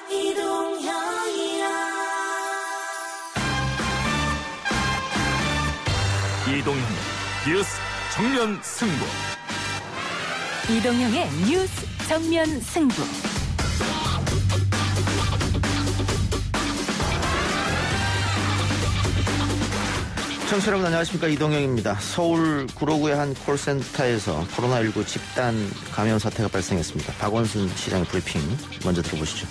이동형의 뉴스 정면 승부. 이동형의 뉴스 정면 승부. 청취자 여러분 안녕하십니까. 이동형입니다. 서울 구로구의 한 콜센터에서 코로나19 집단 감염 사태가 발생했습니다. 박원순 시장의 브리핑 먼저 들어보시죠.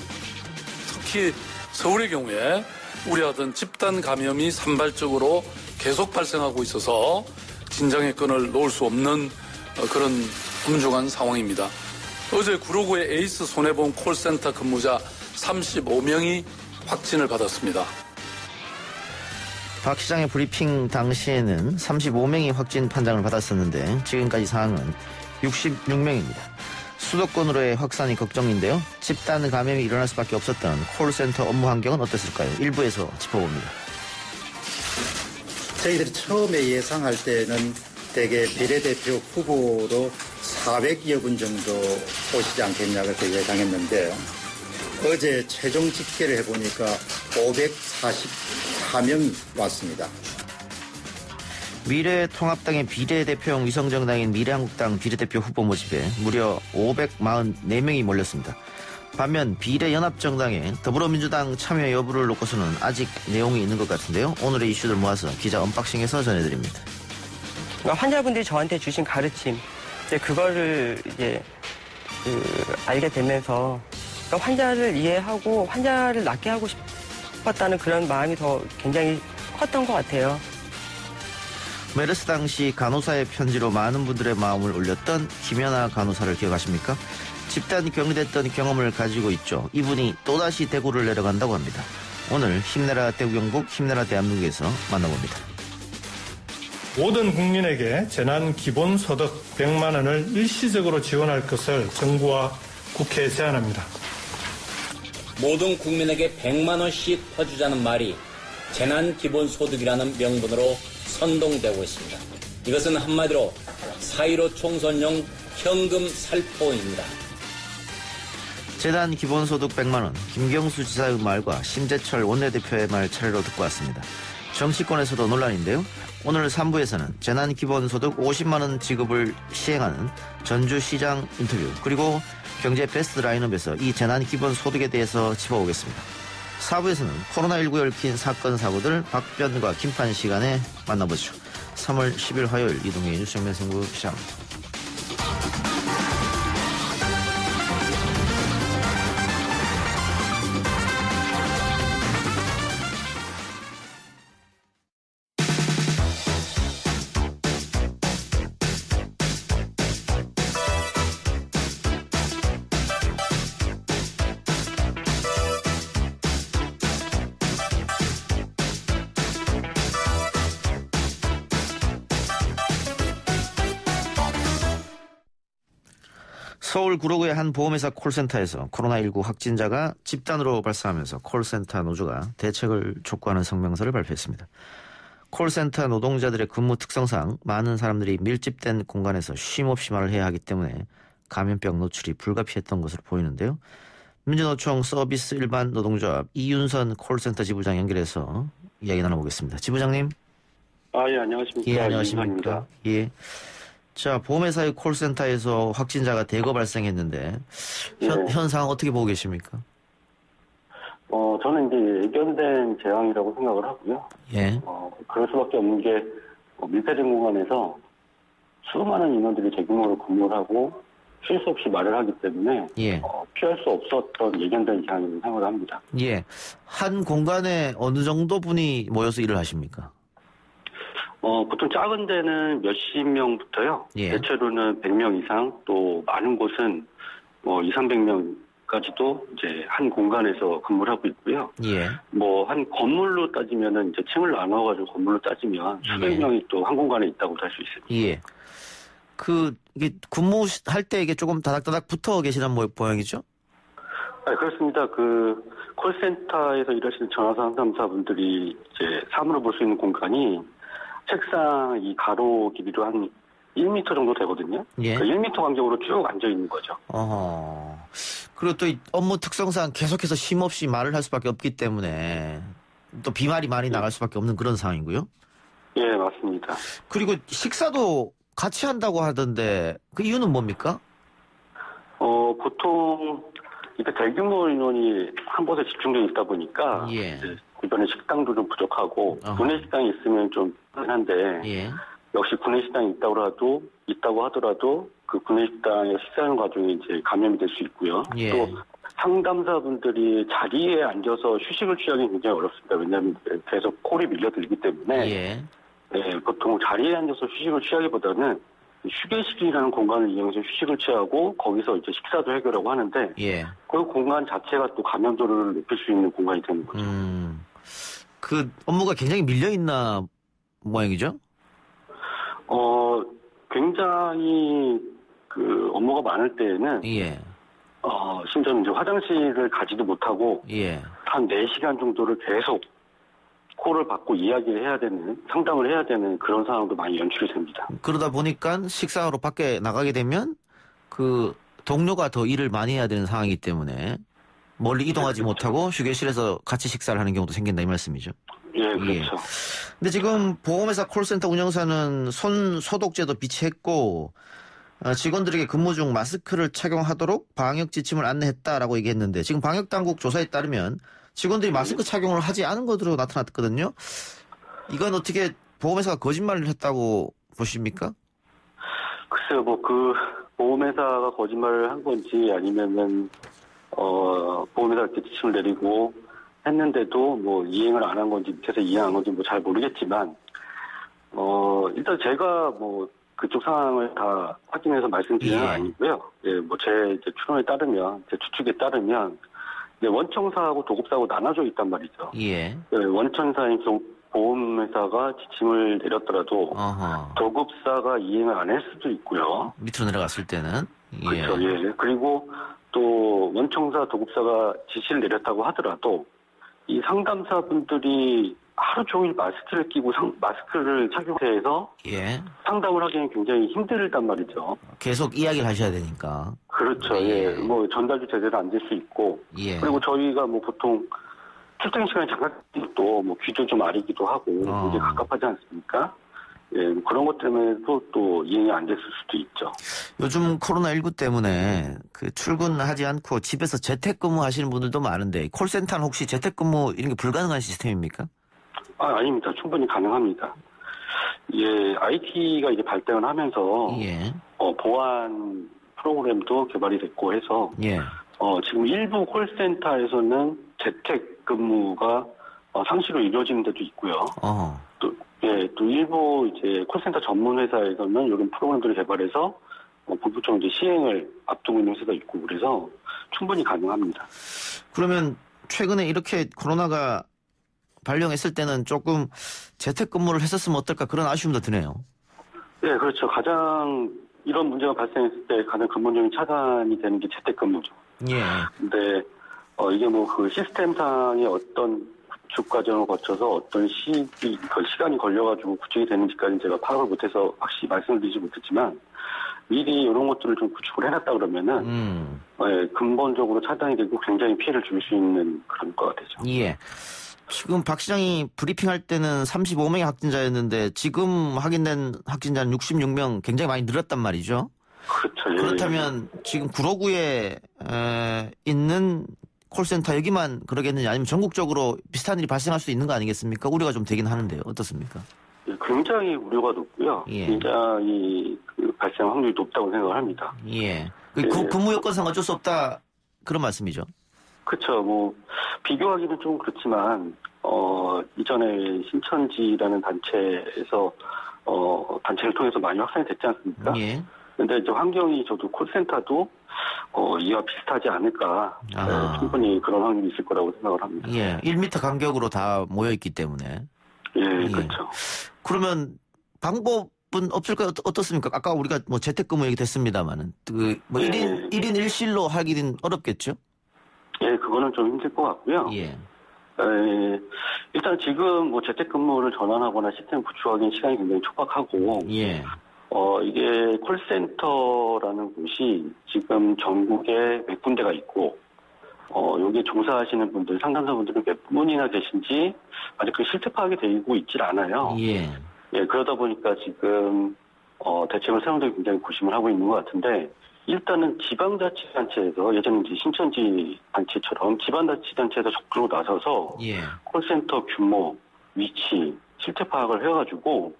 특히 서울의 경우에 우려하던 집단 감염이 산발적으로 계속 발생하고 있어서 진정의 끈을 놓을 수 없는 그런 엄중한 상황입니다. 어제 구로구의 에이스 손해보험 콜센터 근무자 35명이 확진을 받았습니다. 박 시장의 브리핑 당시에는 35명이 확진 판정을 받았었는데 지금까지 상황은 66명입니다. 수도권으로의 확산이 걱정인데요. 집단 감염이 일어날 수밖에 없었던 콜센터 업무 환경은 어땠을까요? 일부에서 짚어봅니다. 저희들이 처음에 예상할 때는 대개 비례대표 후보로 400여 분 정도 오시지 않겠냐 그렇게 예상했는데요. 어제 최종 집계를 해보니까 544명이 왔습니다. 미래통합당의 비례대표형 위성정당인 미래한국당 비례대표 후보 모집에 무려 544명이 몰렸습니다. 반면 비례연합정당의 더불어민주당 참여 여부를 놓고서는 아직 내용이 있는 것 같은데요. 오늘의 이슈들 모아서 기자 언박싱에서 전해드립니다. 환자분들이 저한테 주신 가르침, 그거를 알게 되면서 환자를 이해하고 환자를 낫게 하고 싶었다는 그런 마음이 더 굉장히 컸던 것 같아요. 메르스 당시 간호사의 편지로 많은 분들의 마음을 울렸던 김연아 간호사를 기억하십니까? 집단 격리됐던 경험을 가지고 있죠. 이분이 또다시 대구를 내려간다고 합니다. 오늘 힘내라 대구경북, 힘내라 대한민국에서 만나봅니다. 모든 국민에게 재난기본소득 100만 원을 일시적으로 지원할 것을 정부와 국회에 제안합니다. 모든 국민에게 100만 원씩 퍼주자는 말이 재난기본소득이라는 명분으로 선동되고 있습니다. 이것은 한마디로 4.15 총선용 현금 살포입니다. 재난 기본소득 100만 원, 김경수 지사의 말과 심재철 원내대표의 말 차례로 듣고 왔습니다. 정치권에서도 논란인데요. 오늘 3부에서는 재난 기본소득 50만 원 지급을 시행하는 전주시장 인터뷰, 그리고 경제 베스트 라인업에서 이 재난 기본소득에 대해서 짚어보겠습니다. 4부에서는 코로나19에 얽힌 사건 사고들 박변과 김판 시간에 만나보죠. 3월 10일 화요일 이동의 뉴스 정면 승부 시작합니다. 서울 구로구의 한 보험회사 콜센터에서 코로나19 확진자가 집단으로 발생하면서 콜센터 노조가 대책을 촉구하는 성명서를 발표했습니다. 콜센터 노동자들의 근무 특성상 많은 사람들이 밀집된 공간에서 쉼없이 말을 해야 하기 때문에 감염병 노출이 불가피했던 것으로 보이는데요. 민주노총 서비스 일반 노동조합 이윤선 콜센터 지부장 연결해서 이야기 나눠보겠습니다. 지부장님. 예, 안녕하십니까. 예, 안녕하십니까. 예. 자, 보험회사의 콜센터에서 확진자가 대거 발생했는데 현 상황 어떻게 보고 계십니까? 저는 이제 예견된 재앙이라고 생각을 하고요. 예. 그럴 수밖에 없는 게 밀폐된 공간에서 수많은 인원들이 대규모로 근무를 하고 쉴 수 없이 말을 하기 때문에 예. 피할 수 없었던 예견된 재앙이라고 생각을 합니다. 예. 한 공간에 어느 정도 분이 모여서 일을 하십니까? 보통 작은 데는 몇십 명부터요. 예. 대체로는 100명 이상, 또 많은 곳은 2, 300명까지도 이제 한 공간에서 근무를 하고 있고요. 예. 한 건물로 따지면은 이제 층을 나눠가지고 건물로 따지면 수백 명이 또 한 공간에 있다고도 할 수 있습니다. 예. 이게 근무할 때 이게 조금 다닥다닥 붙어 계시는 모양이죠? 그렇습니다. 콜센터에서 일하시는 전화상담사분들이 이제 사무를 볼 수 있는 공간이 책상 이 가로 길이로 한 1m 정도 되거든요. 예. 1m 간격으로 쭉 앉아 있는 거죠. 그리고 또 이 업무 특성상 계속해서 쉼없이 말을 할 수밖에 없기 때문에 또 비말이 많이 나갈 수밖에 없는 그런 상황이고요. 예, 맞습니다. 그리고 식사도 같이 한다고 하던데 그 이유는 뭡니까? 보통 이렇게 대규모 인원이 한 곳에 집중되어 있다 보니까 예. 이제 주변에 식당도 좀 부족하고 어허. 구내 식당이 있으면 좀 편한데 예. 역시 구내 식당이 있다고 하더라도 그 구내 식당에 식사하는 과정에 이제 감염이 될 수 있고요. 예. 또 상담사분들이 자리에 앉아서 휴식을 취하기는 굉장히 어렵습니다. 왜냐하면 계속 콜이 밀려들기 때문에 예. 네, 보통 자리에 앉아서 휴식을 취하기보다는 휴게실이라는 공간을 이용해서 휴식을 취하고 거기서 이제 식사도 해결하고 하는데 예. 그 공간 자체가 또 감염도를 높일 수 있는 공간이 되는 거죠. 그 업무가 굉장히 밀려 있나 모양이죠? 굉장히 그 업무가 많을 때에는 예. 심지어 이제 화장실을 가지도 못하고 예. 한 4시간 정도를 계속 콜을 받고 이야기를 해야 되는, 상담을 해야 되는 그런 상황도 많이 연출이 됩니다. 그러다 보니까 식사하러 밖에 나가게 되면 그 동료가 더 일을 많이 해야 되는 상황이기 때문에 멀리 이동하지 못하고 휴게실에서 같이 식사를 하는 경우도 생긴다 이 말씀이죠. 예, 그렇죠. 근데 지금 보험회사 콜센터 운영사는 손 소독제도 비치했고 직원들에게 근무 중 마스크를 착용하도록 방역 지침을 안내했다라고 얘기했는데 지금 방역 당국 조사에 따르면 직원들이 마스크 착용을 하지 않은 것으로 나타났거든요. 이건 어떻게 보험회사가 거짓말을 했다고 보십니까? 글쎄요, 그 보험회사가 거짓말을 한 건지 아니면은 보험회사가 이렇게 지침을 내리고 했는데도 이행을 안 한 건지 밑에서 이행한 건지 잘 모르겠지만 일단 제가 그쪽 상황을 다 확인해서 말씀드리는 건 아니고요. 예, 제 추론에 따르면, 제 추측에 따르면, 원청사하고 도급사하고 나눠져 있단 말이죠. 예. 원청사인 보험회사가 지침을 내렸더라도, 어허. 도급사가 이행을 안 할 수도 있고요. 밑으로 내려갔을 때는. 예. 그렇죠. 예. 그리고 또 원청사, 도급사가 지시를 내렸다고 하더라도, 이 상담사분들이 하루 종일 마스크를 끼고 마스크를 착용해서 예. 상담을 하기는 굉장히 힘들단 말이죠. 계속 이야기를 하셔야 되니까. 그렇죠. 예. 전달도 제대로 안 될 수 있고. 예. 그리고 저희가 보통 출퇴근 시간에 잠깐 또 귀도 좀 아리기도 하고 굉장히 갑갑하지 않습니까? 예. 그런 것 때문에도 또 이행이 안 됐을 수도 있죠. 요즘 코로나19 때문에 출근하지 않고 집에서 재택근무 하시는 분들도 많은데 콜센터는 혹시 재택근무 이런 게 불가능한 시스템입니까? 아닙니다. 충분히 가능합니다. 예, IT가 이제 발전을 하면서 예. 보안 프로그램도 개발이 됐고 해서 예. 지금 일부 콜센터에서는 재택 근무가 상시로 이루어지는 데도 있고요. 또 일부 이제 콜센터 전문 회사에서는 이런 프로그램들을 개발해서 본격적으로 이제 시행을 앞두고 있는 회사가 있고 그래서 충분히 가능합니다. 그러면 최근에 이렇게 코로나가 발령했을 때는 조금 재택근무를 했었으면 어떨까 그런 아쉬움도 드네요. 네, 그렇죠. 가장 이런 문제가 발생했을 때 가장 근본적인 차단이 되는 게 재택근무죠. 예. 근데 이게 그 시스템상의 어떤 구축 과정을 거쳐서 어떤 시간이 걸려가지고 구축이 되는지까지는 제가 파악을 못해서 확실히 말씀을 드리지 못했지만 미리 이런 것들을 좀 구축을 해놨다 그러면은 근본적으로 차단이 되고 굉장히 피해를 줄 수 있는 그런 거가 되죠. 예. 지금 박 시장이 브리핑할 때는 35명의 확진자였는데 지금 확인된 확진자는 66명 굉장히 많이 늘었단 말이죠. 그렇죠. 예. 그렇다면 지금 구로구에 있는 콜센터 여기만 그러겠느냐 아니면 전국적으로 비슷한 일이 발생할 수 있는 거 아니겠습니까? 우려가 좀 되긴 하는데요. 어떻습니까? 예, 굉장히 우려가 높고요. 예. 굉장히 발생 확률이 높다고 생각을 합니다. 예. 근무 여건상 어쩔 수 없다 그런 말씀이죠. 그렇죠. 비교하기는 좀 그렇지만 이전에 신천지라는 단체에서 단체를 통해서 많이 확산이 됐지 않습니까? 예. 근데 이제 환경이 저도 콜센터도 이와 비슷하지 않을까. 충분히 그런 확률이 있을 거라고 생각을 합니다. 예. 1m 간격으로 다 모여 있기 때문에. 예, 그렇죠. 그러면 방법은 없을까요? 어떻습니까? 아까 우리가 재택근무 얘기 됐습니다만은 1인 1실로 하기는 어렵겠죠? 예, 그거는 좀 힘들 것 같고요. 예. 일단 지금 재택근무를 전환하거나 시스템 구축하기는 시간이 굉장히 촉박하고. 예. 이게 콜센터라는 곳이 지금 전국에 몇 군데가 있고, 여기에 종사하시는 분들, 상담사분들은 몇 분이나 계신지 아직 그 실태 파악이 되고 있질 않아요. 예. 예, 그러다 보니까 지금, 대책을 세우는데 굉장히 고심을 하고 있는 것 같은데, 일단은 지방자치단체에서 예전에 이제 신천지 단체처럼 지방자치단체에서 적극으로 나서서 예. 콜센터 규모, 위치, 실태 파악을 해가지고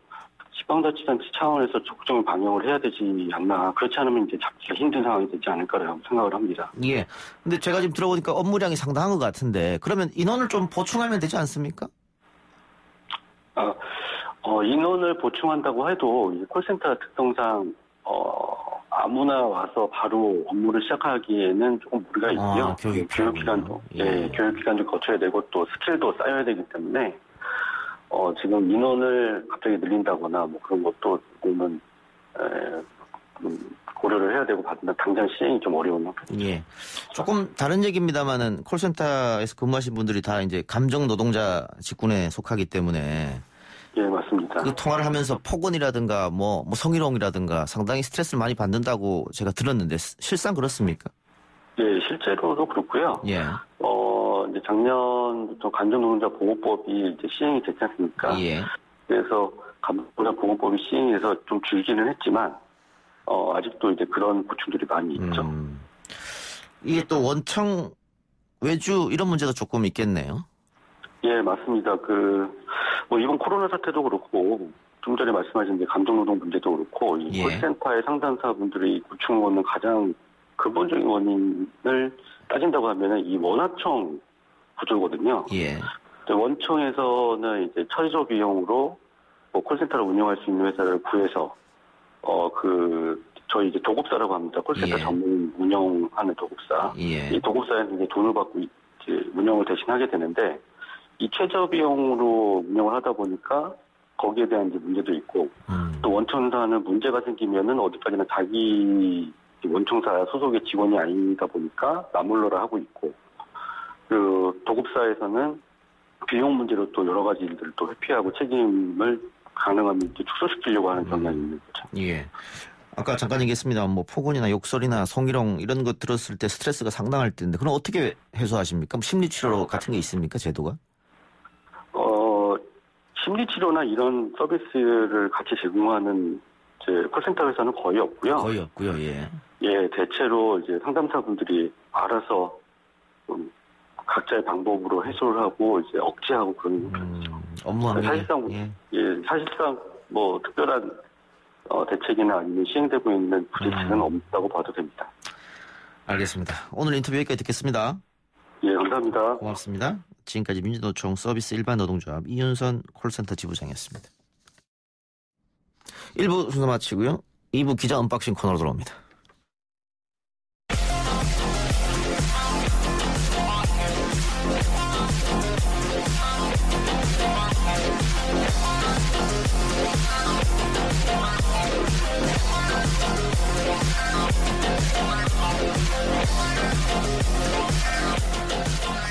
지방자치단체 차원에서 적극적인 방역을 해야 되지 않나. 그렇지 않으면 이제 잡기가 힘든 상황이 되지 않을까라고 생각을 합니다. 예. 근데 제가 지금 들어보니까 업무량이 상당한 것 같은데 그러면 인원을 좀 보충하면 되지 않습니까? 인원을 보충한다고 해도 이 콜센터 특성상 아무나 와서 바로 업무를 시작하기에는 조금 무리가 있고요. 교육기간도 교육기간도 거쳐야 되고 또 스킬도 쌓여야 되기 때문에 지금 인원을 갑자기 늘린다거나 뭐 그런 것도 보면 고려를 해야 되고 당장 시행이 좀 어려운 상태입니다. 예. 조금 다른 얘기입니다만은 콜센터에서 근무하신 분들이 다 이제 감정 노동자 직군에 속하기 때문에 예, 맞습니다. 그 통화를 하면서 폭언이라든가 뭐 성희롱이라든가 상당히 스트레스를 많이 받는다고 제가 들었는데 실상 그렇습니까? 예, 실제로도 그렇고요. 예. 이제 작년부터 감정노동자 보호법이 이제 시행이 됐지 않습니까? 예. 그래서 감정노동자 보호법이 시행해서 좀 줄기는 했지만 아직도 이제 그런 고충들이 많이 있죠. 이게 또 원청 외주 이런 문제도 조금 있겠네요. 예, 맞습니다. 이번 코로나 사태도 그렇고, 좀 전에 말씀하신 감정노동 문제도 그렇고, 이 콜센터의 상담사분들이 고충을 얻는 가장 근본적인 원인을 따진다고 하면은 이 원하청 구조거든요. 예. 원청에서는 이제 처리조 비용으로 콜센터를 운영할 수 있는 회사를 구해서, 저희 이제 도급사라고 합니다. 콜센터 전문 운영하는 도급사. 예. 이 도급사에서 이제 돈을 받고 이제 운영을 대신하게 되는데, 이 최저 비용으로 운영을 하다 보니까 거기에 대한 이제 문제도 있고 또 원청사는 문제가 생기면은 어디까지나 자기 원청사 소속의 직원이 아니다 보니까 나몰라라 하고 있고 그 도급사에서는 비용 문제로 또 여러 가지 일들을 또 회피하고 책임을 가능하면 축소시키려고 하는 경향이 있는 거죠. 예. 아까 잠깐 얘기했습니다. 뭐 폭언이나 욕설이나 성희롱 이런 거 들었을 때 스트레스가 상당할 텐데 그럼 어떻게 해소하십니까? 심리치료 같은 게 있습니까? 제도가? 심리치료나 이런 서비스를 같이 제공하는 콜센터 회사는 거의 없고요. 거의 없고요, 예. 예, 대체로 이제 상담사분들이 알아서 각자의 방법으로 해소를 하고 이제 억제하고 그런 거죠. 업무 환경이 사실상 뭐 특별한 대책이나 아니면 시행되고 있는 부재책은 없다고 봐도 됩니다. 알겠습니다. 오늘 인터뷰 여기까지 듣겠습니다. 예, 감사합니다. 고맙습니다. 지금까지 민주노총 서비스 일반 노동조합 이윤선 콜센터 지부장이었습니다. 1부 순서 마치고요. 2부 기자 언박싱 코너로 돌아옵니다.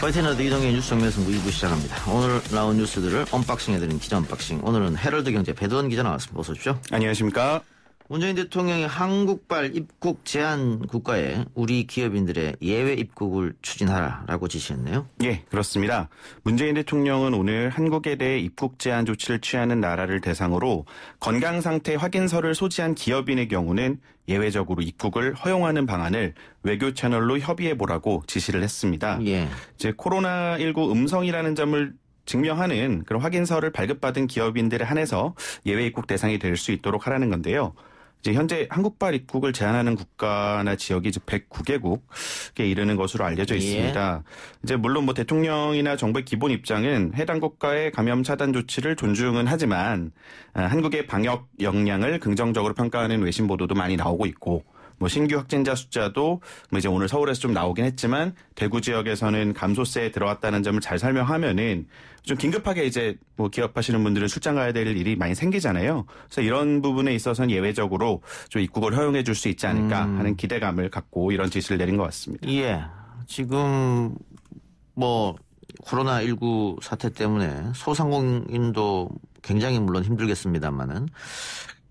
YTN 이동의 뉴스 정면 승부 2부 시작합니다. 오늘 나온 뉴스들을 언박싱해드린 기자 언박싱. 오늘은 헤럴드 경제 배두원 기자 나왔습니다. 어서 오십시오. 안녕하십니까. 문재인 대통령이 한국발 입국 제한 국가에 우리 기업인들의 예외 입국을 추진하라고 지시했네요. 예, 그렇습니다. 문재인 대통령은 오늘 한국에 대해 입국 제한 조치를 취하는 나라를 대상으로 건강상태 확인서를 소지한 기업인의 경우는 예외적으로 입국을 허용하는 방안을 외교 채널로 협의해보라고 지시를 했습니다. 예. 이제 코로나19 음성이라는 점을 증명하는 그런 확인서를 발급받은 기업인들에 한해서 예외 입국 대상이 될 수 있도록 하라는 건데요. 이제 현재 한국발 입국을 제한하는 국가나 지역이 이제 109개국에 이르는 것으로 알려져 있습니다. 이제 물론 뭐 대통령이나 정부의 기본 입장은 해당 국가의 감염 차단 조치를 존중은 하지만 한국의 방역 역량을 긍정적으로 평가하는 외신 보도도 많이 나오고 있고 뭐 신규 확진자 숫자도 뭐 이제 오늘 서울에서 좀 나오긴 했지만 대구 지역에서는 감소세에 들어왔다는 점을 잘 설명하면은 좀 긴급하게 이제 뭐 기업하시는 분들은 출장 가야 될 일이 많이 생기잖아요. 그래서 이런 부분에 있어서는 예외적으로 좀 입국을 허용해 줄 수 있지 않을까 하는 기대감을 갖고 이런 지시를 내린 것 같습니다. 예. 지금 뭐 코로나19 사태 때문에 소상공인도 굉장히 물론 힘들겠습니다만은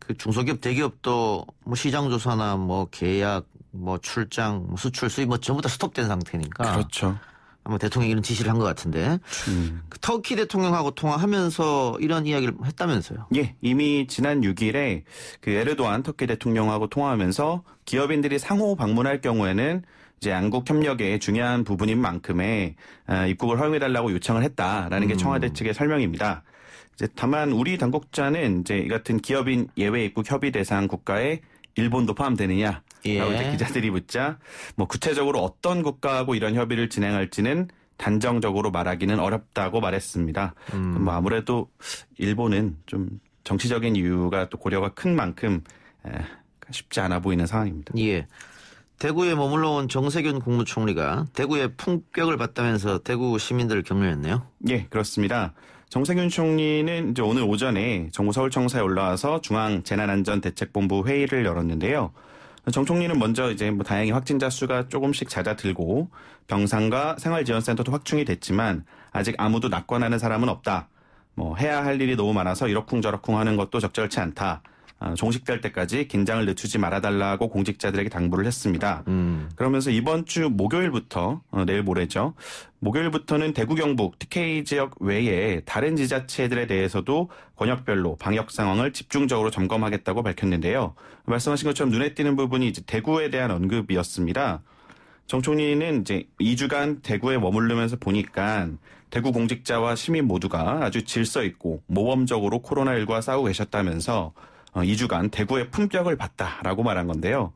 그 중소기업, 대기업도 뭐 시장 조사나 뭐 계약, 뭐 출장, 뭐 수출, 수입 뭐 전부 다 스톱된 상태니까. 그렇죠. 아마 대통령이 이런 지시를 한 것 같은데. 그 터키 대통령하고 통화하면서 이런 이야기를 했다면서요? 예, 이미 지난 6일에 그 에르도안 터키 대통령하고 통화하면서 기업인들이 상호 방문할 경우에는 이제 양국 협력의 중요한 부분인 만큼의 입국을 허용해달라고 요청을 했다라는 게 청와대 측의 설명입니다. 이제 다만 우리 당국자는 이제 이 같은 기업인 예외 입국 협의 대상 국가에 일본도 포함되느냐? 라고 이제 기자들이 묻자 뭐 구체적으로 어떤 국가하고 이런 협의를 진행할지는 단정적으로 말하기는 어렵다고 말했습니다. 뭐 아무래도 일본은 좀 정치적인 이유가 또 고려가 큰 만큼 쉽지 않아 보이는 상황입니다. 예. 대구에 머물러 온 정세균 국무총리가 대구의 품격을 받다면서 대구 시민들을 격려했네요. 예, 그렇습니다. 정세균 총리는 이제 오늘 오전에 정부 서울청사에 올라와서 중앙재난안전대책본부 회의를 열었는데요. 정 총리는 먼저 이제 뭐 다행히 확진자 수가 조금씩 잦아들고 병상과 생활지원센터도 확충이 됐지만 아직 아무도 낙관하는 사람은 없다. 뭐 해야 할 일이 너무 많아서 이러쿵저러쿵 하는 것도 적절치 않다. 종식될 때까지 긴장을 늦추지 말아달라고 공직자들에게 당부를 했습니다. 그러면서 이번 주 목요일부터 내일 모레죠. 목요일부터는 대구 경북 TK 지역 외에 다른 지자체들에 대해서도 권역별로 방역 상황을 집중적으로 점검하겠다고 밝혔는데요. 말씀하신 것처럼 눈에 띄는 부분이 이제 대구에 대한 언급이었습니다. 정 총리는 이제 2주간 대구에 머무르면서 보니까 대구 공직자와 시민 모두가 아주 질서 있고 모범적으로 코로나19와 싸우고 계셨다면서 2주간 대구의 품격을 봤다라고 말한 건데요.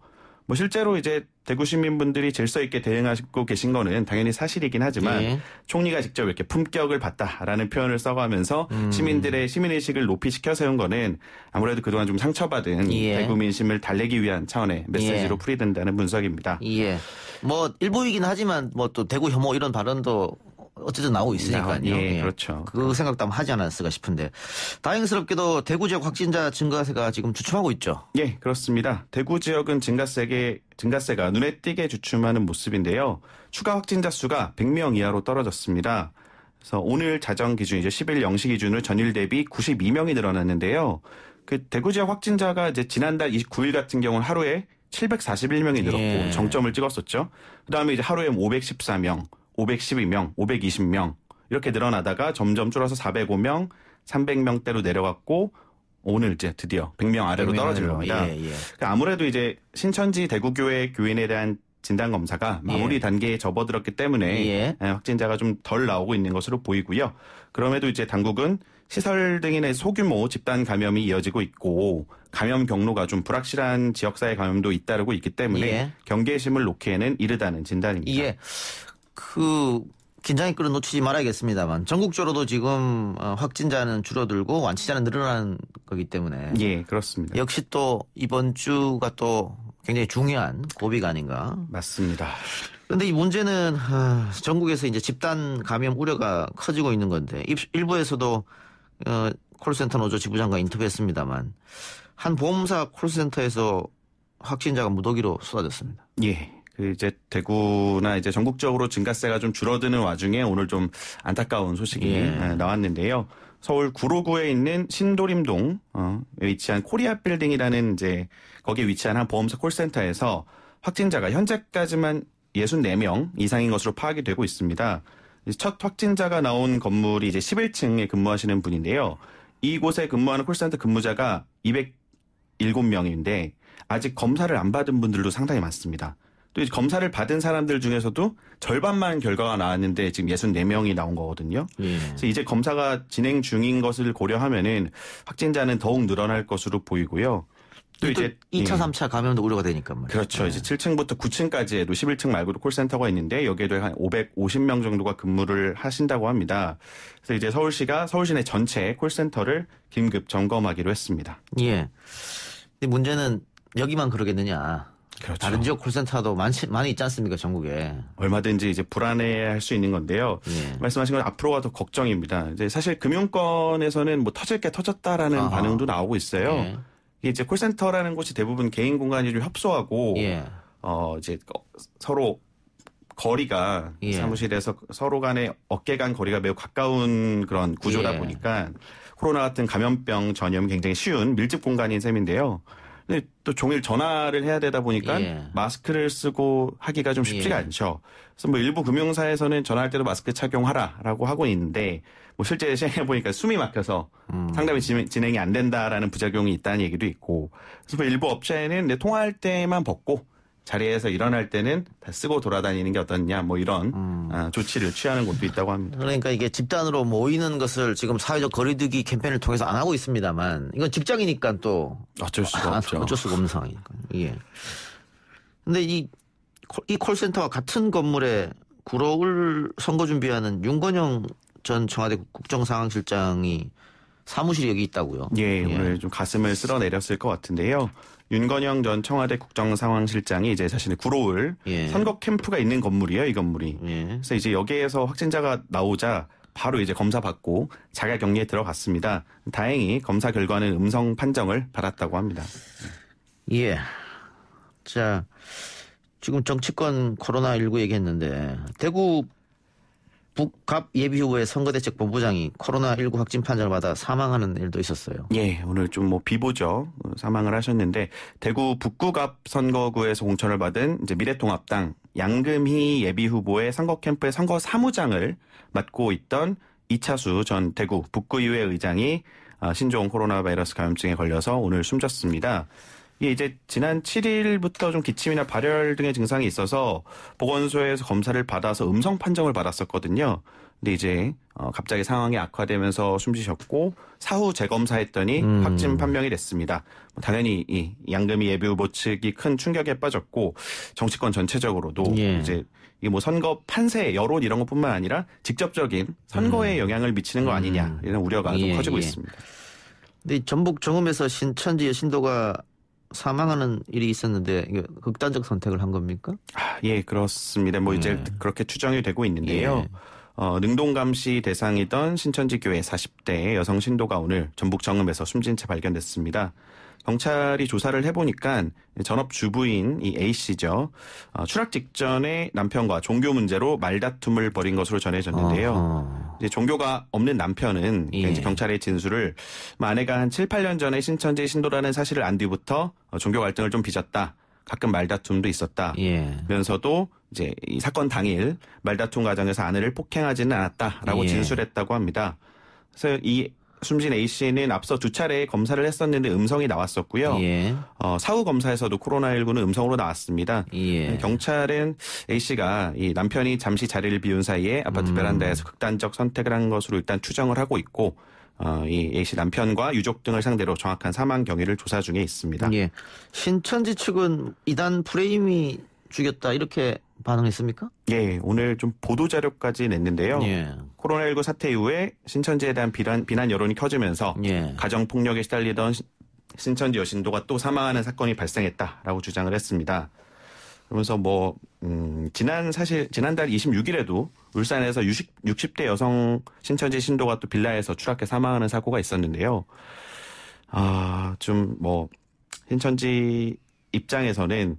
뭐 실제로 이제 대구 시민분들이 질서 있게 대응하고 계신 거는 당연히 사실이긴 하지만 예. 총리가 직접 이렇게 품격을 봤다라는 표현을 써가면서 시민들의 시민의식을 높이 시켜 세운 거는 아무래도 그동안 좀 상처받은 예. 대구 민심을 달래기 위한 차원의 메시지로 예. 풀이된다는 분석입니다. 예. 뭐 일부이긴 하지만 뭐 또 대구 혐오 이런 발언도 어쨌든 나오고 있으니까요. 예, 그렇죠. 그 생각도 한번 하지 않았을까 싶은데 다행스럽게도 대구 지역 확진자 증가세가 지금 주춤하고 있죠. 예, 그렇습니다. 대구 지역은 증가세가 눈에 띄게 주춤하는 모습인데요. 추가 확진자 수가 100명 이하로 떨어졌습니다. 그래서 오늘 자정 기준 이제 10일 0시 기준으로 전일 대비 92명이 늘어났는데요. 그 대구 지역 확진자가 이제 지난달 29일 같은 경우는 하루에 741명이 늘었고 예. 정점을 찍었었죠. 그다음에 이제 하루에 514명, 512명, 520명 이렇게 늘어나다가 점점 줄어서 405명, 300명대로 내려갔고 오늘 이제 드디어 100명 아래로 떨어진 겁니다. 예, 예. 아무래도 이제 신천지 대구교회 교인에 대한 진단 검사가 마무리 예. 단계에 접어들었기 때문에 예. 확진자가 좀 덜 나오고 있는 것으로 보이고요. 그럼에도 이제 당국은 시설 등의 소규모 집단 감염이 이어지고 있고 감염 경로가 좀 불확실한 지역사회 감염도 잇따르고 있기 때문에 예. 경계심을 놓기에는 이르다는 진단입니다. 예. 그 긴장의 끈을 놓치지 말아야겠습니다만 전국적으로도 지금 확진자는 줄어들고 완치자는 늘어나는 거기 때문에 예, 그렇습니다. 역시 또 이번 주가 또 굉장히 중요한 고비가 아닌가. 맞습니다. 그런데 이 문제는 전국에서 이제 집단 감염 우려가 커지고 있는 건데 일부에서도 콜센터 노조 지부장과 인터뷰했습니다만 한 보험사 콜센터에서 확진자가 무더기로 쏟아졌습니다. 예. 그 이제 대구나 이제 전국적으로 증가세가 좀 줄어드는 와중에 오늘 좀 안타까운 소식이 예. 나왔는데요. 서울 구로구에 있는 신도림동에 위치한 코리아 빌딩이라는 이제 거기에 위치한 한 보험사 콜센터에서 확진자가 현재까지만 64명 이상인 것으로 파악이 되고 있습니다. 첫 확진자가 나온 건물이 이제 11층에 근무하시는 분인데요. 이곳에 근무하는 콜센터 근무자가 207명인데 아직 검사를 안 받은 분들도 상당히 많습니다. 또 이제 검사를 받은 사람들 중에서도 절반만 결과가 나왔는데 지금 64명이 나온 거거든요. 예. 그래서 이제 검사가 진행 중인 것을 고려하면은 확진자는 더욱 늘어날 것으로 보이고요. 또 이제 2차, 3차 감염도 우려가 되니까 말이죠. 그렇죠. 이제 7층부터 9층까지에도 11층 말고도 콜센터가 있는데 여기에도 한 550명 정도가 근무를 하신다고 합니다. 그래서 이제 서울시가 서울시 내 전체 콜센터를 긴급 점검하기로 했습니다. 예. 근데 문제는 여기만 그러겠느냐. 그렇죠. 다른 지역 콜센터도 많이 있지 않습니까, 전국에. 얼마든지 이제 불안해할 수 있는 건데요. 예. 말씀하신 건 앞으로가 더 걱정입니다. 이제 사실 금융권에서는 뭐 터질 게 터졌다라는 아하. 반응도 나오고 있어요. 예. 이게 이제 콜센터라는 곳이 대부분 개인 공간이 좀 협소하고 예. 이제 서로 거리가 예. 사무실에서 서로 간의 어깨 간 거리가 매우 가까운 그런 구조다 예. 보니까 코로나 같은 감염병 전염이 굉장히 쉬운 밀집 공간인 셈인데요. 근데 또 종일 전화를 해야 되다 보니까 예. 마스크를 쓰고 하기가 좀 쉽지가 예. 않죠. 그래서 뭐 일부 금융사에서는 전화할 때도 마스크 착용하라라고 하고 있는데 뭐 실제 시행해 보니까 숨이 막혀서 상담이 진행이 안 된다라는 부작용이 있다는 얘기도 있고, 그래서 뭐 일부 업체에는 내 통화할 때만 벗고 자리에서 일어날 때는 다 쓰고 돌아다니는 게 어떻냐, 뭐 이런 조치를 취하는 곳도 있다고 합니다. 그러니까 이게 집단으로 모이는 것을 지금 사회적 거리두기 캠페인을 통해서 안 하고 있습니다만 이건 직장이니까 또 어쩔 수가 없죠. 어쩔 수가 없는 상황이니까. 예. 근데 이 콜센터와 같은 건물에 구로을 선거 준비하는 윤건영 전 청와대 국정상황실장이 사무실이 여기 있다고요. 예, 오늘 좀 가슴을 쓸어내렸을 것 같은데요. 윤건영 전 청와대 국정상황실장이 이제 자신의 구로을 예. 선거 캠프가 있는 건물이에요, 이 건물이. 예. 그래서 이제 여기에서 확진자가 나오자 바로 이제 검사 받고 자가 격리에 들어갔습니다. 다행히 검사 결과는 음성 판정을 받았다고 합니다. 예. 자, 지금 정치권 코로나19 얘기했는데 대구 북갑 예비후보의 선거대책본부장이 코로나19 확진 판정을 받아 사망하는 일도 있었어요. 예, 오늘 좀 뭐 비보죠. 사망을 하셨는데 대구 북구갑 선거구에서 공천을 받은 이제 미래통합당 양금희 예비후보의 선거 캠프의 선거 사무장을 맡고 있던 이차수 전 대구 북구의회 의장이 신종 코로나 바이러스 감염증에 걸려서 오늘 숨졌습니다. 이게 이제 지난 7일부터 좀 기침이나 발열 등의 증상이 있어서 보건소에서 검사를 받아서 음성 판정을 받았었거든요. 근데 이제 갑자기 상황이 악화되면서 숨지셨고 사후 재검사했더니 확진 판명이 됐습니다. 당연히 이 양금희 예비후보 측이 큰 충격에 빠졌고 정치권 전체적으로도 예. 이제 이게 뭐 선거 판세, 여론 이런 것뿐만 아니라 직접적인 선거에 영향을 미치는 거 아니냐 이런 우려가 좀 예, 커지고 예. 있습니다. 근데 전북 정읍에서 신천지 여신도가 사망하는 일이 있었는데 이게 극단적 선택을 한 겁니까? 예, 그렇습니다. 뭐 이제 그렇게 추정이 되고 있는데요. 예. 능동감시 대상이던 신천지 교회 40대 여성 신도가 오늘 전북 정읍에서 숨진 채 발견됐습니다. 경찰이 조사를 해보니까 전업 주부인 이 A씨죠. 추락 직전에 남편과 종교 문제로 말다툼을 벌인 것으로 전해졌는데요. 이제 종교가 없는 남편은 예. 이제 경찰의 진술을 아내가 한 7, 8년 전에 신천지 신도라는 사실을 안 뒤부터 종교 갈등을 좀 빚었다. 가끔 말다툼도 있었다. 예. 면서도 이제 이 사건 당일 말다툼 과정에서 아내를 폭행하지는 않았다라고 예. 진술했다고 합니다. 그래서 이 숨진 A씨는 앞서 두 차례 검사를 했었는데 음성이 나왔었고요. 예. 사후 검사에서도 코로나19는 음성으로 나왔습니다. 예. 경찰은 A씨가 이 남편이 잠시 자리를 비운 사이에 아파트 베란다에서 극단적 선택을 한 것으로 일단 추정을 하고 있고 이 A씨 남편과 유족 등을 상대로 정확한 사망 경위를 조사 중에 있습니다. 예. 신천지 측은 이단 프레임이 죽였다 이렇게 반응했습니까? 예, 오늘 좀 보도 자료까지 냈는데요. 예. 코로나19 사태 이후에 신천지에 대한 비난 여론이 커지면서 예. 가정폭력에 시달리던 신천지 여신도가 또 사망하는 사건이 발생했다라고 주장을 했습니다. 그러면서 뭐 지난달 26일에도 울산에서 60대 여성 신천지 신도가 또 빌라에서 추락해 사망하는 사고가 있었는데요. 좀 뭐 신천지 입장에서는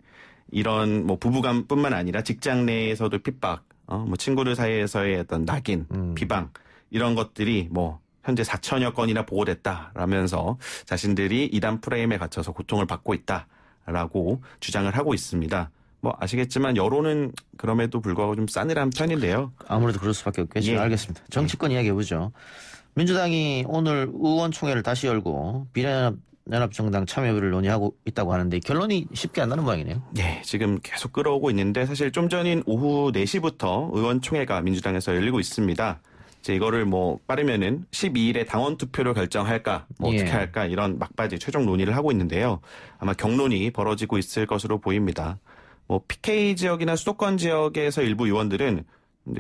이런 뭐 부부간뿐만 아니라 직장 내에서도 핍박, 뭐 친구들 사이에서의 어떤 낙인, 비방 이런 것들이 뭐 현재 4천여 건이나 보고됐다라면서 자신들이 이단 프레임에 갇혀서 고통을 받고 있다라고 주장을 하고 있습니다. 뭐 아시겠지만 여론은 그럼에도 불구하고 좀 싸늘한 편인데요. 아무래도 그럴 수밖에 없겠죠. 예. 알겠습니다. 정치권 이야기 해보죠. 민주당이 오늘 의원총회를 다시 열고 비례연합정당 참여를 논의하고 있다고 하는데 결론이 쉽게 안 나는 모양이네요. 네, 지금 계속 끌어오고 있는데 사실 좀 전인 오후 4시부터 의원총회가 민주당에서 열리고 있습니다. 이제 이거를 뭐 빠르면은 12일에 당원 투표를 결정할까, 뭐 예. 어떻게 할까 이런 막바지 최종 논의를 하고 있는데요. 아마 경론이 벌어지고 있을 것으로 보입니다. 뭐 PK 지역이나 수도권 지역에서 일부 의원들은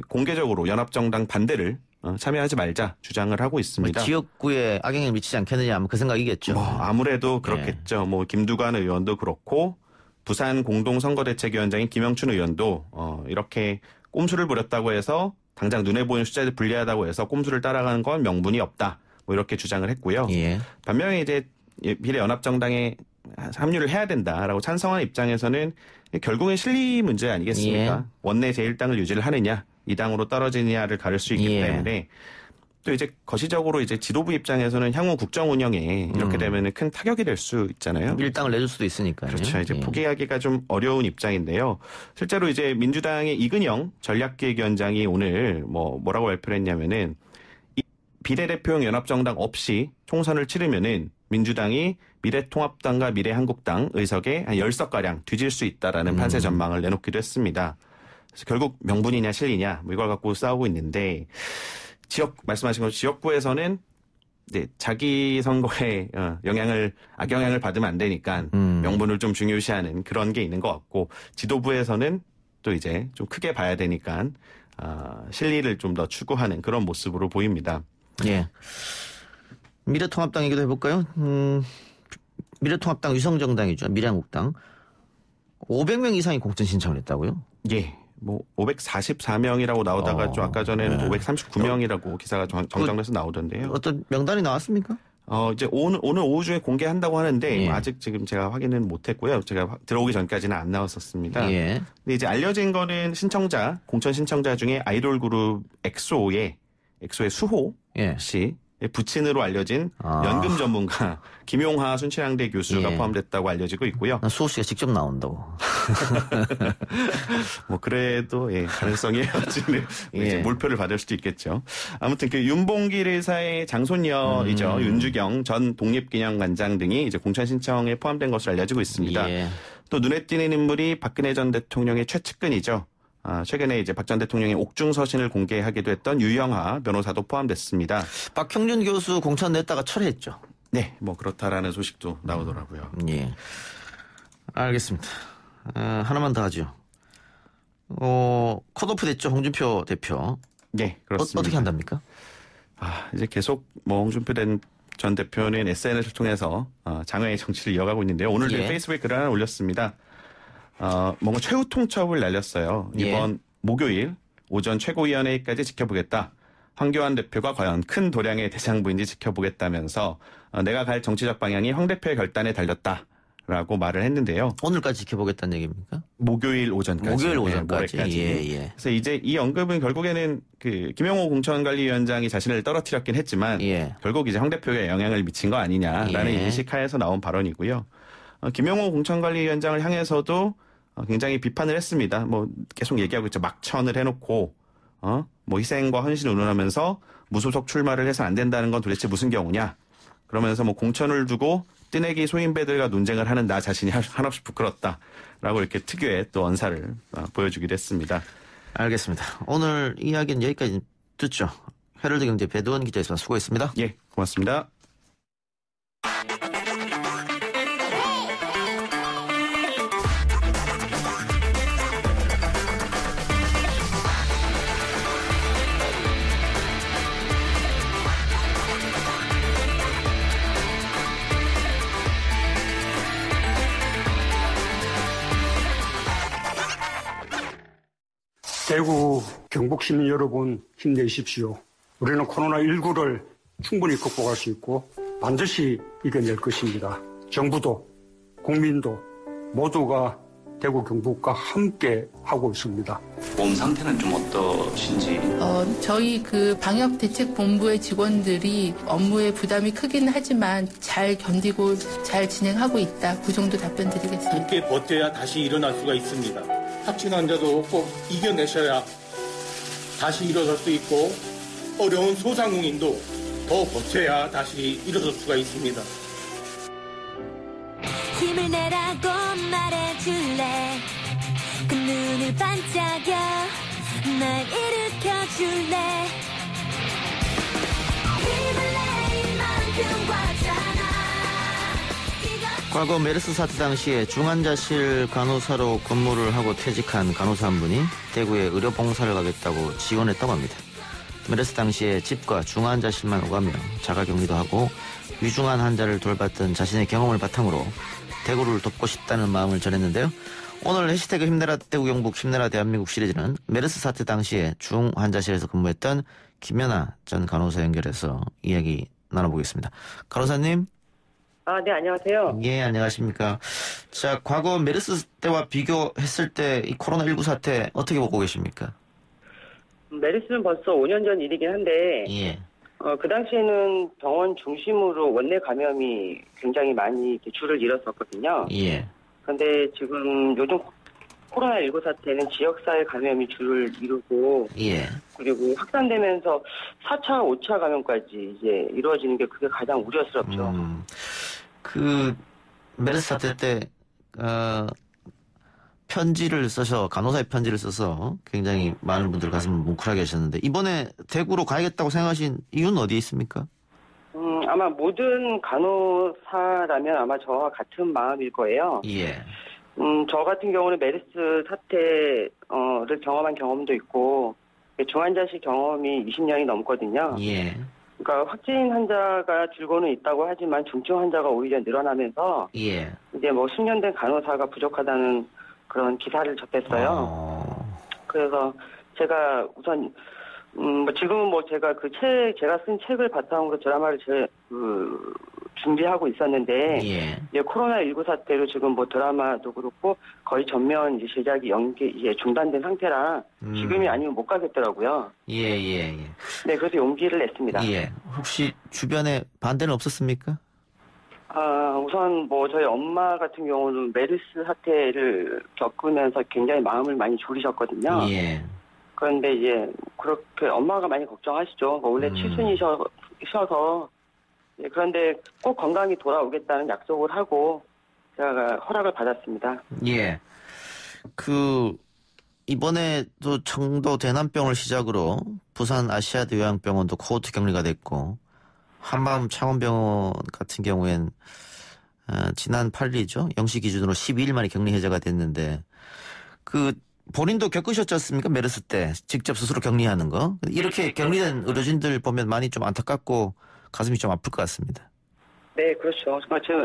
공개적으로 연합정당 반대를 참여하지 말자 주장을 하고 있습니다. 뭐 지역구에 악영향을 미치지 않겠느냐 아마 그 생각이겠죠. 뭐 아무래도 그렇겠죠. 뭐 김두관 의원도 그렇고 부산 공동선거대책위원장인 김영춘 의원도 이렇게 꼼수를 부렸다고 해서 당장 눈에 보이는 숫자를 불리하다고 해서 꼼수를 따라가는 건 명분이 없다. 뭐 이렇게 주장을 했고요. 예. 반면에 이제 비례연합정당에 합류를 해야 된다라고 찬성하는 입장에서는 결국은 실리 문제 아니겠습니까? 예. 원내 제1당을 유지를 하느냐, 2당으로 떨어지느냐를 가릴 수 있기 예. 때문에 또 이제 거시적으로 이제 지도부 입장에서는 향후 국정 운영에 이렇게 되면은 큰 타격이 될 수 있잖아요. 일당을 내줄 수도 있으니까요. 그렇죠. 이제 예. 포기하기가 좀 어려운 입장인데요. 실제로 이제 민주당의 이근영 전략기획위원장이 오늘 뭐라고 발표를 했냐면은 이 비례대표용 연합정당 없이 총선을 치르면은 민주당이 미래통합당과 미래한국당 의석에 한 10석가량 뒤질 수 있다라는 판세 전망을 내놓기도 했습니다. 그래서 결국 명분이냐 실리냐 뭐 이걸 갖고 싸우고 있는데 말씀하신 것처럼 지역구에서는 이제 자기 선거에 악영향을 받으면 안 되니까 명분을 좀 중요시하는 그런 게 있는 것 같고 지도부에서는 또 이제 좀 크게 봐야 되니까 실리를 좀 더 추구하는 그런 모습으로 보입니다. 예. 미래통합당 얘기도 해볼까요? 미래통합당 위성정당이죠. 미래한국당. 500명 이상이 공천 신청을 했다고요? 예. 544명이라고 나오다가 좀 아까 전에는 539명이라고 기사가 정정돼서 나오던데요. 어떤 명단이 나왔습니까? 이제 오늘 오후 중에 공개한다고 하는데 예. 아직 지금 제가 확인은 못했고요. 제가 들어오기 전까지는 안 나왔었습니다. 예. 근데 이제 알려진 거는 공천 신청자 중에 아이돌 그룹 엑소의 수호 예. 씨. 부친으로 알려진 연금 전문가 김용하 순천향대 교수가 예. 포함됐다고 알려지고 있고요. 수호 씨가 직접 나온다고. 뭐 그래도 가능성이 이제 몰표를 받을 수도 있겠죠. 아무튼 그 윤봉길 의사의 장손녀이죠. 윤주경 전 독립기념관장 등이 이제 공천 신청에 포함된 것으로 알려지고 있습니다. 예. 또 눈에 띄는 인물이 박근혜 전 대통령의 최측근이죠. 최근에 이제 박 전 대통령의 옥중 서신을 공개하기도 했던 유영하 변호사도 포함됐습니다. 박형준 교수 공천 냈다가 철회했죠. 네, 뭐 그렇다라는 소식도 나오더라고요. 예. 알겠습니다. 하나만 더 하죠. 컷오프 됐죠, 홍준표 대표. 네, 그렇습니다. 어떻게 한답니까? 이제 계속 홍준표 전 대표는 SNS를 통해서 장외의 정치를 이어가고 있는데요. 오늘 예. 페이스북에 글을 하나 올렸습니다. 뭔가 최후 통첩을 날렸어요. 이번 예. 목요일 오전 최고위원회까지 지켜보겠다. 황교안 대표가 과연 큰 도량의 대장부인지 지켜보겠다면서 내가 갈 정치적 방향이 황 대표의 결단에 달렸다라고 말을 했는데요. 오늘까지 지켜보겠다는 얘기입니까? 목요일 오전까지. 목요일 오전까지. 모레까지. 예. 그래서 이제 이 언급은 결국에는 그 김영호 공천관리위원장이 자신을 떨어뜨렸긴 했지만 예. 결국 이제 황 대표에 영향을 미친 거 아니냐라는 예. 인식하에서 나온 발언이고요. 김영호 공천관리위원장을 향해서도 굉장히 비판을 했습니다. 뭐 계속 얘기하고 있죠. 막천을 해놓고 뭐 희생과 헌신을 운운하면서 무소속 출마를 해서 안 된다는 건 도대체 무슨 경우냐. 그러면서 뭐 공천을 두고 뜨내기 소인배들과 논쟁을 하는 나 자신이 한없이 부끄럽다라고 이렇게 특유의 또 언사를 보여주기도 했습니다. 알겠습니다. 오늘 이야기는 여기까지 듣죠. 헤럴드 경제 배두원 기자였습니다. 수고했습니다. 예, 고맙습니다. 대구 경북 시민 여러분 힘내십시오. 우리는 코로나19를 충분히 극복할 수 있고 반드시 이겨낼 것입니다. 정부도 국민도 모두가 대구 경북과 함께 하고 있습니다. 몸 상태는 좀 어떠신지? 저희 그 방역대책본부의 직원들이 업무에 부담이 크기는 하지만 잘 견디고 잘 진행하고 있다. 그 정도 답변 드리겠습니다. 함께 버텨야 다시 일어날 수가 있습니다. 확진 환자도 꼭 이겨내셔야 다시 일어설 수 있고 어려운 소상공인도 더 버텨야 다시 일어설 수가 있습니다. 힘을 내라고 말해줄래. 그 눈을 반짝여 날 일으켜줄래. 힘을 내 이만큼 과잖아. 과거 메르스 사태 당시에 중환자실 간호사로 근무를 하고 퇴직한 간호사 한 분이 대구에 의료봉사를 가겠다고 지원했다고 합니다. 메르스 당시에 집과 중환자실만 오가며 자가격리도 하고 위중한 환자를 돌봤던 자신의 경험을 바탕으로 대구를 돕고 싶다는 마음을 전했는데요. 오늘 해시태그 힘내라 대구 경북 힘내라 대한민국 시리즈는 메르스 사태 당시에 중환자실에서 근무했던 김연아 전 간호사 연결해서 이야기 나눠보겠습니다. 간호사님. 네, 안녕하세요. 예, 안녕하십니까. 자, 과거 메르스 때와 비교했을 때 이 코로나19 사태 어떻게 보고 계십니까? 메르스는 벌써 5년 전 일이긴 한데, 예. 그 당시에는 병원 중심으로 원내 감염이 굉장히 많이 이렇게 줄을 이뤘었거든요. 예. 그런데 지금 요즘 코로나19 사태는 지역사회 감염이 줄을 이루고, 예. 그리고 확산되면서 4차, 5차 감염까지 이제 이루어지는 게 그게 가장 우려스럽죠. 그 메르스 사태 때 편지를 써서 간호사의 편지를 써서 굉장히 많은 분들 가슴을 뭉클하게 하셨는데 이번에 대구로 가야겠다고 생각하신 이유는 어디에 있습니까? 아마 모든 간호사라면 아마 저와 같은 마음일 거예요. 예. 저 같은 경우는 메르스 사태를 경험한 경험도 있고 중환자실 경험이 20년이 넘거든요. 예. 그러니까 확진 환자가 줄고는 있다고 하지만 중증 환자가 오히려 늘어나면서 예. 이제 뭐 숙련된 간호사가 부족하다는 그런 기사를 접했어요. 그래서 제가 우선 지금은 뭐 제가 제가 쓴 책을 바탕으로 드라마를 준비하고 있었는데 이제 코로나19 사태로 지금 뭐 드라마도 그렇고 거의 전면 이제 제작이 이제 중단된 상태라 지금이 아니면 못 가겠더라고요. 예. 네, 그래서 용기를 냈습니다. 예. 혹시 주변에 반대는 없었습니까? 우선 뭐 저희 엄마 같은 경우는 메르스 사태를 겪으면서 굉장히 마음을 많이 졸이셨거든요. 예. 그런데 이제 그렇게 엄마가 많이 걱정하시죠. 뭐 원래 칠순이셔서 그런데 꼭 건강히 돌아오겠다는 약속을 하고 제가 허락을 받았습니다. 예. 이번에도 청도 대남병을 시작으로 부산 아시아드 요양병원도 코호트 격리가 됐고 한마음 창원병원 같은 경우엔 지난 8일이죠. 0시 기준으로 12일 만에 격리 해제가 됐는데 본인도 겪으셨지 않습니까? 메르스 때 직접 스스로 격리하는 거. 이렇게 격리된 의료진들 보면 많이 좀 안타깝고 가슴이 좀 아플 것 같습니다. 네, 그렇죠.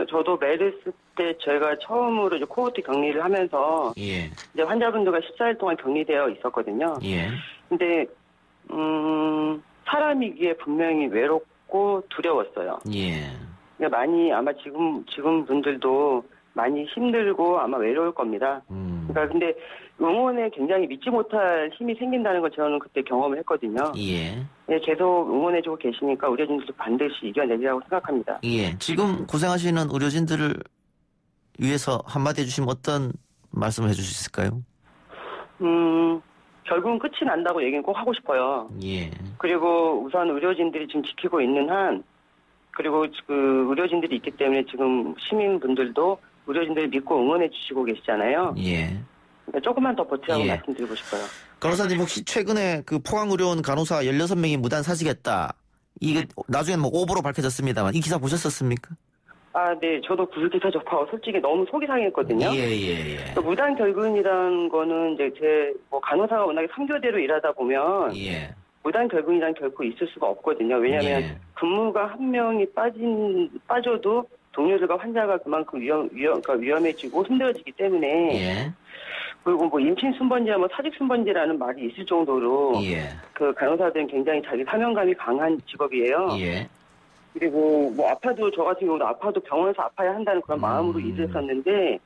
저도 메르스 때 제가 처음으로 이제 코호트 격리를 하면서 이제 환자분들과 14일 동안 격리되어 있었거든요. 예. 근데 사람이기에 분명히 외롭고 두려웠어요. 예. 그러니까 많이 아마 지금 분들도 많이 힘들고 아마 외로울 겁니다. 그러니까 근데 응원에 굉장히 믿지 못할 힘이 생긴다는 걸 저는 그때 경험을 했거든요. 예. 네, 계속 응원해주고 계시니까 의료진들도 반드시 이겨내리라고 생각합니다. 예. 지금 고생하시는 의료진들을 위해서 한마디 해주시면 어떤 말씀을 해주실 수 있을까요? 결국은 끝이 난다고 얘기는 꼭 하고 싶어요. 예. 그리고 우선 의료진들이 지금 지키고 있는 한 그리고 그 의료진들이 있기 때문에 지금 시민분들도 의료진들을 믿고 응원해 주시고 계시잖아요. 예. 그러니까 조금만 더 버티라고 말씀드리고 싶어요. 간호사님 혹시 최근에 포항의료원 간호사 16명이 무단 사직했다. 이게 나중에 뭐 오보로 밝혀졌습니다만 이 기사 보셨었습니까? 네. 저도 그 기사 접하고 솔직히 너무 속이 상했거든요. 예. 무단 결근이라는 거는 이제 간호사가 워낙에 3교대로 일하다 보면 무단 결근이란 결코 있을 수가 없거든요. 왜냐하면 근무가 한 명이 빠져도 동료들과 환자가 그만큼 위험해지고 힘들어지기 때문에 그리고 뭐 임신 순번제나 사직 순번제라는 말이 있을 정도로 그 간호사들은 굉장히 자기 사명감이 강한 직업이에요. 그리고 뭐 저 같은 경우도 아파도 병원에서 아파야 한다는 그런 마음으로 일을 했었는데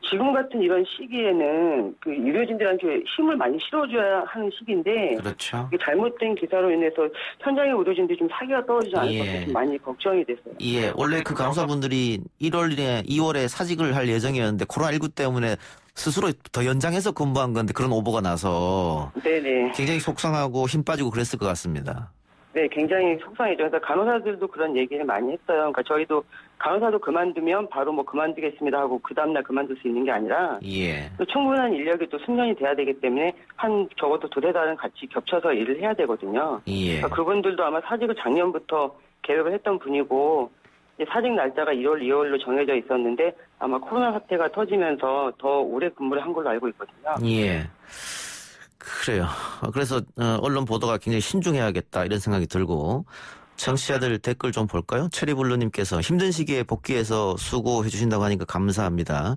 지금 같은 이런 시기에는 그 의료진들한테 힘을 많이 실어줘야 하는 시기인데 그렇죠. 잘못된 기사로 인해서 현장의 의료진들이 좀 사기가 떨어지지 않을까 좀 많이 걱정이 됐어요. 예, 원래 그 간호사분들이 2월에 사직을 할 예정이었는데 코로나19 때문에 스스로 더 연장해서 근무한 건데 그런 오보가 나서 네네. 굉장히 속상하고 힘 빠지고 그랬을 것 같습니다. 네, 굉장히 속상해죠. 그래서 간호사들도 그런 얘기를 많이 했어요. 그러니까 저희도 간호사도 그만두면 바로 그만두겠습니다 하고 그 다음날 그만둘 수 있는 게 아니라 또 충분한 인력이 또 숙련이 돼야 되기 때문에 적어도 2-3달은 같이 겹쳐서 일을 해야 되거든요. 그러니까 그분들도 아마 사직을 작년부터 계획을 했던 분이고 사직 날짜가 1월, 2월로 정해져 있었는데 아마 코로나 사태가 터지면서 더 오래 근무를 한 걸로 알고 있거든요. 그래요. 그래서 언론 보도가 굉장히 신중해야겠다 이런 생각이 들고 청취자들 댓글 좀 볼까요? 체리블루님께서 힘든 시기에 복귀해서 수고해 주신다고 하니까 감사합니다.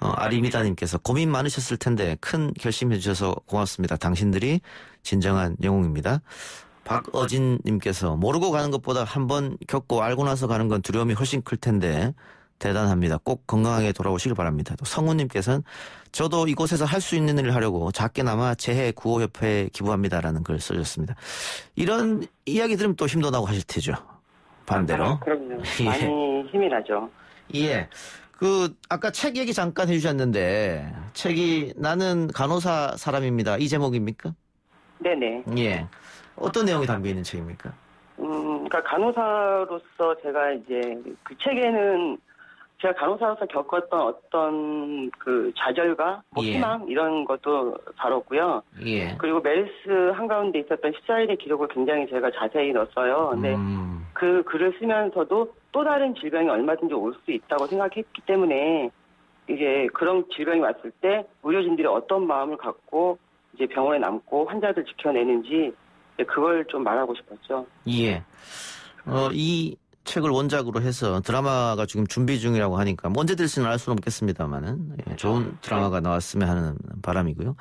아리미다님께서 고민 많으셨을 텐데 큰 결심해 주셔서 고맙습니다. 당신들이 진정한 영웅입니다. 박어진님께서 모르고 가는 것보다 한번 겪고 알고 나서 가는 건 두려움이 훨씬 클 텐데 대단합니다. 꼭 건강하게 돌아오시길 바랍니다. 또 성우님께서는 저도 이곳에서 할 수 있는 일을 하려고 작게나마 재해 구호협회에 기부합니다라는 글 써주셨습니다. 이런 이야기 들으면 또 힘도 나고 하실 테죠. 반대로. 그럼요. 예. 많이 힘이 나죠. 예. 아까 책 얘기 잠깐 해주셨는데 책이 나는 간호사 사람입니다. 이 제목입니까? 네네. 예. 어떤 내용이 담겨 있는 책입니까? 그러니까 간호사로서 제가 이제 그 책에는 제가 간호사로서 겪었던 어떤 그 좌절과 희망 이런 것도 다뤘고요. 예. 그리고 메르스 한가운데 있었던 14일의 기록을 굉장히 제가 자세히 넣었어요. 근데 그 글을 쓰면서도 또 다른 질병이 얼마든지 올 수 있다고 생각했기 때문에 이제 그런 질병이 왔을 때 의료진들이 어떤 마음을 갖고 이제 병원에 남고 환자들 지켜내는지 그걸 좀 말하고 싶었죠. 예. 이 책을 원작으로 해서 드라마가 지금 준비 중이라고 하니까 언제 될지는 알 수는 없겠습니다만은 좋은 드라마가 나왔으면 하는 바람이고요.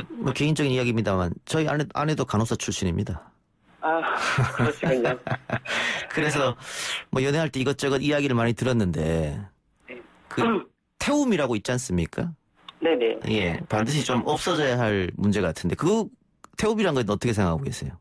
뭐 개인적인 이야기입니다만 저희 아내도 간호사 출신입니다. 아, 그렇군요. 그래서 뭐 연애할 때 이것저것 이야기를 많이 들었는데 태움이라고 있지 않습니까? 네네. 예, 반드시 좀 없어져야 할 문제 같은데 태움이란 건 어떻게 생각하고 계세요?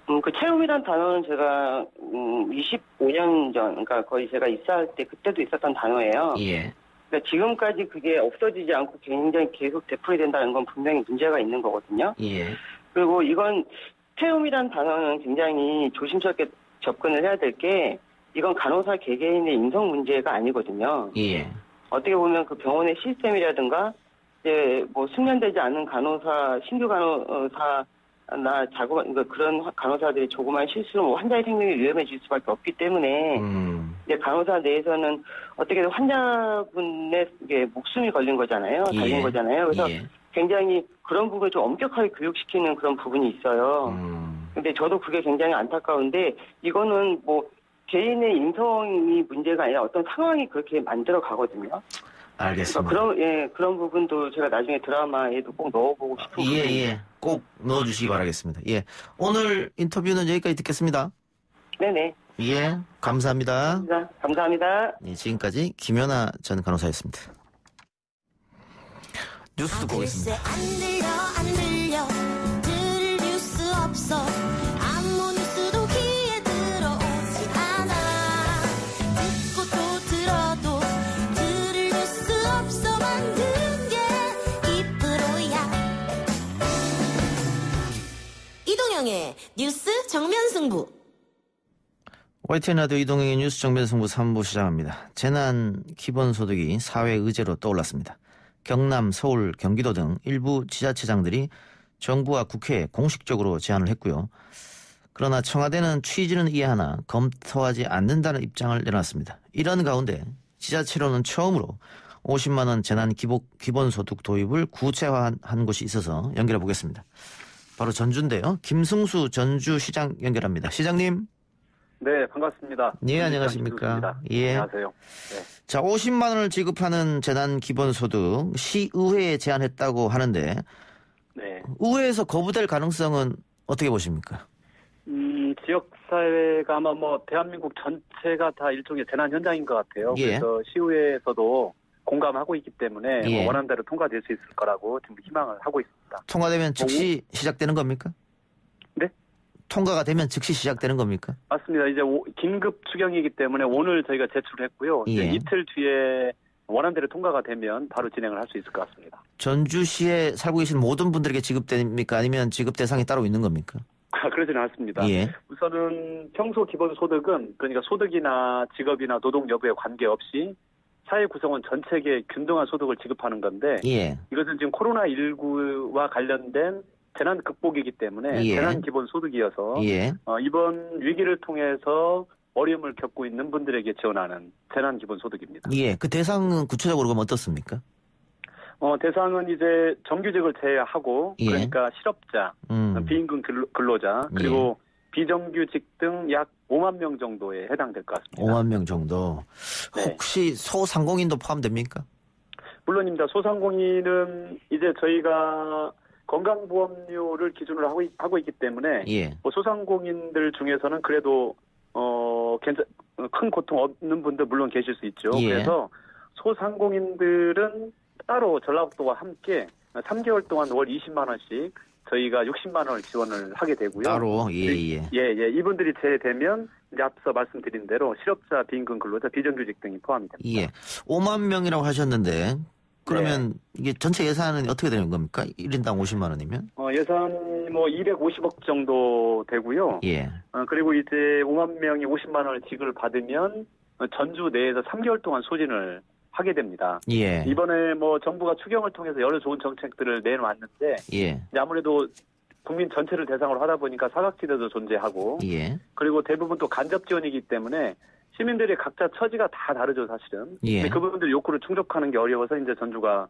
그 체험이란 단어는 제가 25년 전, 그러니까 거의 제가 입사할 때 그때도 있었던 단어예요. 예. 그러니까 지금까지 그게 없어지지 않고 굉장히 계속 되풀이 된다는 건 분명히 문제가 있는 거거든요. 예. 그리고 이건 체험이란 단어는 굉장히 조심스럽게 접근을 해야 될 게 이건 간호사 개개인의 인성 문제가 아니거든요. 예. 어떻게 보면 그 병원의 시스템이라든가 이제 뭐 숙련되지 않은 간호사, 신규 간호사 그러니까 그런 간호사들이 조그만 실수로 뭐 환자의 생명이 위험해질 수밖에 없기 때문에 이제 간호사 내에서는 어떻게든 환자분의 이게 목숨이 걸린 거잖아요, 달린 거잖아요. 그래서 굉장히 그런 부분을 좀 엄격하게 교육시키는 그런 부분이 있어요. 근데 저도 그게 굉장히 안타까운데 이거는 뭐 개인의 인성이 문제가 아니라 어떤 상황이 그렇게 만들어 가거든요. 알겠습니다. 그러니까 그런 부분도 제가 나중에 드라마에도 꼭 넣어보고 싶은 예. 꼭 넣어주시기 바라겠습니다. 예. 오늘 인터뷰는 여기까지 듣겠습니다. 네네. 예. 감사합니다. 감사합니다. 예, 지금까지 김연아 전 간호사였습니다. 뉴스 듣고 오겠습니다. 안 들려 들을 뉴스 없어 아무 뉴스도 귀에 들어오지 않아 듣고 또 들어도 들을 뉴스 없어 만든 게 이프로야 이동영의 뉴스 정면 승부 YTN 라디오 이동영의 뉴스 정면 승부 3부 시작합니다. 재난 기본소득이 사회 의제로 떠올랐습니다. 경남, 서울, 경기도 등 일부 지자체장들이 정부와 국회에 공식적으로 제안을 했고요. 그러나 청와대는 취지는 이해하나 검토하지 않는다는 입장을 내놨습니다. 이런 가운데 지자체로는 처음으로 50만 원 재난 기본소득 도입을 구체화한 곳이 있어서 연결해 보겠습니다. 바로 전주인데요. 김승수 전주시장 연결합니다. 시장님. 네, 반갑습니다. 예, 안녕하십니까. 예. 안녕하세요. 네. 자, 50만 원을 지급하는 재난 기본소득 시의회에 제안했다고 하는데 네. 의회에서 거부될 가능성은 어떻게 보십니까? 지역사회가 아마 뭐 대한민국 전체가 다 일종의 재난 현장인 것 같아요. 예. 그래서 시의회에서도 공감하고 있기 때문에 예. 뭐 원하는 대로 통과될 수 있을 거라고 지금 희망을 하고 있습니다. 통과되면 즉시 시작되는 겁니까? 네? 통과가 되면 즉시 시작되는 겁니까? 맞습니다. 이제 긴급 추경이기 때문에 오늘 저희가 제출을 했고요. 이제 예. 이틀 뒤에 원하는 대로 통과가 되면 바로 진행을 할 수 있을 것 같습니다. 전주시에 살고 계신 모든 분들에게 지급됩니까? 아니면 지급 대상이 따로 있는 겁니까? 그러지는 않습니다. 예. 우선은 평소 기본소득은 그러니까 소득이나 직업이나 노동 여부에 관계없이 사회 구성원 전체에게 균등한 소득을 지급하는 건데 예. 이것은 지금 코로나19와 관련된 재난 극복이기 때문에 예. 재난 기본소득이어서 예. 이번 위기를 통해서 어려움을 겪고 있는 분들에게 지원하는 재난 기본소득입니다. 예. 그 대상은 구체적으로 그럼 어떻습니까? 대상은 이제 정규직을 제외하고 예. 그러니까 실업자, 비임금 근로자 그리고 비정규직 등 약 5만 명 정도에 해당될 것 같습니다. 5만 명 정도. 네. 혹시 소상공인도 포함됩니까? 물론입니다. 소상공인은 이제 저희가 건강보험료를 기준으로 하고 있기 때문에 뭐 소상공인들 중에서는 그래도 큰 고통 없는 분들 물론 계실 수 있죠. 그래서 소상공인들은 따로 전라북도와 함께 3개월 동안 월 20만 원씩 저희가 60만 원을 지원을 하게 되고요. 따로 이분들이 제외되면 이제 앞서 말씀드린 대로 실업자, 비임금 근로자, 비정규직 등이 포함이 됩니다. 5만 명이라고 하셨는데 그러면 이게 전체 예산은 어떻게 되는 겁니까? 1인당 50만 원이면? 예산이 뭐 250억 정도 되고요. 그리고 이제 5만 명이 50만 원을 지급을 받으면 전주 내에서 3개월 동안 소진을 하게 됩니다. 이번에 뭐 정부가 추경을 통해서 여러 좋은 정책들을 내놓았는데 아무래도 국민 전체를 대상으로 하다 보니까 사각지대도 존재하고 그리고 대부분 또 간접 지원이기 때문에 시민들이 각자 처지가 다 다르죠, 사실은. 근데 그분들 욕구를 충족하는 게 어려워서 이제 전주가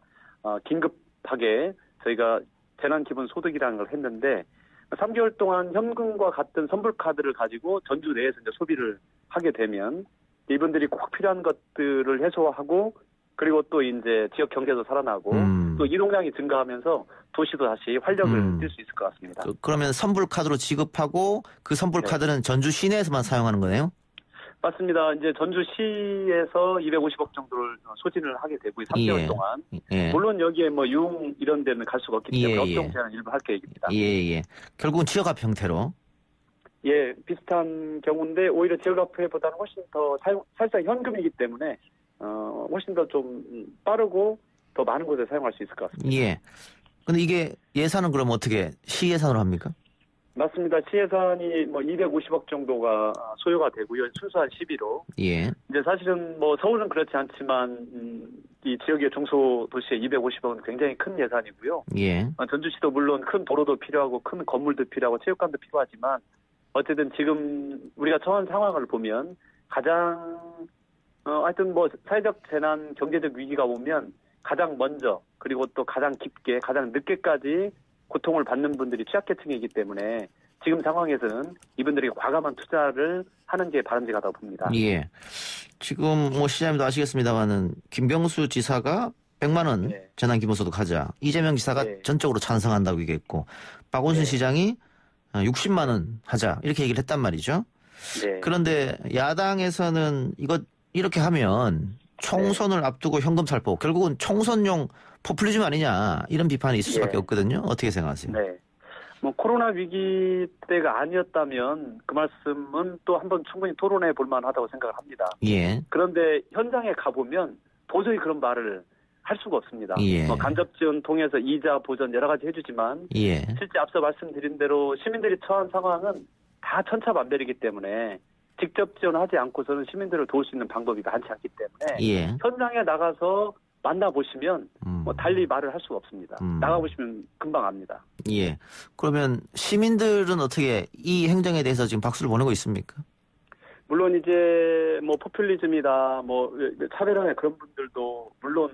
긴급하게 저희가 재난기본소득이라는 걸 했는데 3개월 동안 현금과 같은 선불카드를 가지고 전주 내에서 이제 소비를 하게 되면 이분들이 꼭 필요한 것들을 해소하고 그리고 또 이제 지역 경제도 살아나고 또 이동량이 증가하면서 도시도 다시 활력을 띨 수 있을 것 같습니다. 그러면 선불카드로 지급하고 그 선불카드는 전주 시내에서만 사용하는 거네요? 맞습니다. 이제 전주시에서 250억 정도를 소진을 하게 되고요. 3개월 동안. 물론 여기에 뭐 유흥 이런 데는 갈 수가 없기 때문에 업종 제한은 일부 할 계획입니다. 결국은 지역화폐 형태로. 비슷한 경우인데 오히려 지역화폐보다는 훨씬 더 사실상 현금이기 때문에 훨씬 더 좀 빠르고 더 많은 곳에 사용할 수 있을 것 같습니다. 근데 이게 예산은 그럼 어떻게 시 예산으로 합니까? 맞습니다. 시예산이 뭐 250억 정도가 소요가 되고요. 순수한 시비로. 이제 사실은 뭐 서울은 그렇지 않지만 이 지역의 중소도시에 250억은 굉장히 큰 예산이고요. 전주시도 물론 큰 도로도 필요하고 큰 건물도 필요하고 체육관도 필요하지만 어쨌든 지금 우리가 처한 상황을 보면 가장 하여튼 뭐 사회적 재난, 경제적 위기가 오면 가장 먼저 그리고 또 가장 깊게 가장 늦게까지 고통을 받는 분들이 취약계층이기 때문에 지금 상황에서는 이분들이 과감한 투자를 하는 게 바람직하다고 봅니다. 지금 뭐 시장님도 아시겠습니다만은 김경수 지사가 100만 원 재난기본소득 하자. 이재명 지사가 전적으로 찬성한다고 얘기했고 박원순 시장이 60만 원 하자 이렇게 얘기를 했단 말이죠. 그런데 야당에서는 이거 이렇게 하면 총선을 앞두고 현금 살포 결국은 총선용 포퓰리즘 아니냐 이런 비판이 있을 수밖에 없거든요. 어떻게 생각하세요? 뭐 코로나 위기 때가 아니었다면 그 말씀은 또 한번 충분히 토론해 볼 만하다고 생각을 합니다. 그런데 현장에 가보면 도저히 그런 말을 할 수가 없습니다. 뭐 간접 지원 통해서 이자 보전 여러 가지 해주지만 실제 앞서 말씀드린 대로 시민들이 처한 상황은 다 천차만별이기 때문에 직접 지원하지 않고서는 시민들을 도울 수 있는 방법이 많지 않기 때문에 현장에 나가서 만나보시면 뭐 달리 말을 할 수가 없습니다. 나가보시면 금방 압니다. 그러면 시민들은 어떻게 이 행정에 대해서 지금 박수를 보내고 있습니까? 물론 이제 뭐 포퓰리즘이다, 뭐 차별화의 그런 분들도 물론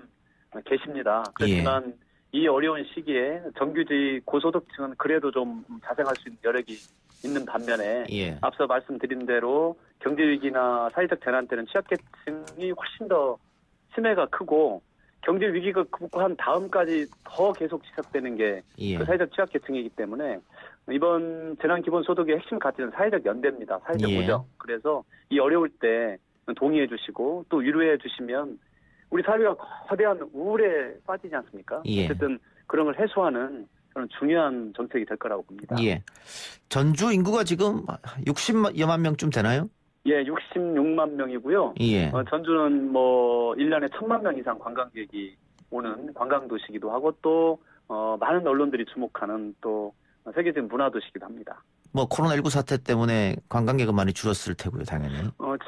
계십니다. 그렇지만 이 어려운 시기에 정규직 고소득층은 그래도 좀 자생할 수 있는 여력이 있는 반면에 앞서 말씀드린 대로 경제위기나 사회적 재난 때는 취약계층이 훨씬 더 심해가 크고 경제위기가 극복한 다음까지 더 계속 지속되는 게 그 사회적 취약계층이기 때문에 이번 재난기본소득의 핵심 가치는 사회적 연대입니다. 사회적 우정. 그래서 이 어려울 때 동의해 주시고 또 위로해 주시면 우리 사회가 거대한 우울에 빠지지 않습니까? 어쨌든 그런 걸 해소하는 그런 중요한 정책이 될 거라고 봅니다. 전주 인구가 지금 60여만 명쯤 되나요? 66만 명이고요. 전주는 뭐 1년에 1,000만 명 이상 관광객이 오는 관광도시기도 하고 또 많은 언론들이 주목하는 또 세계적인 문화도시기도 합니다. 뭐 코로나19 사태 때문에 관광객은 많이 줄었을 테고요, 당연히.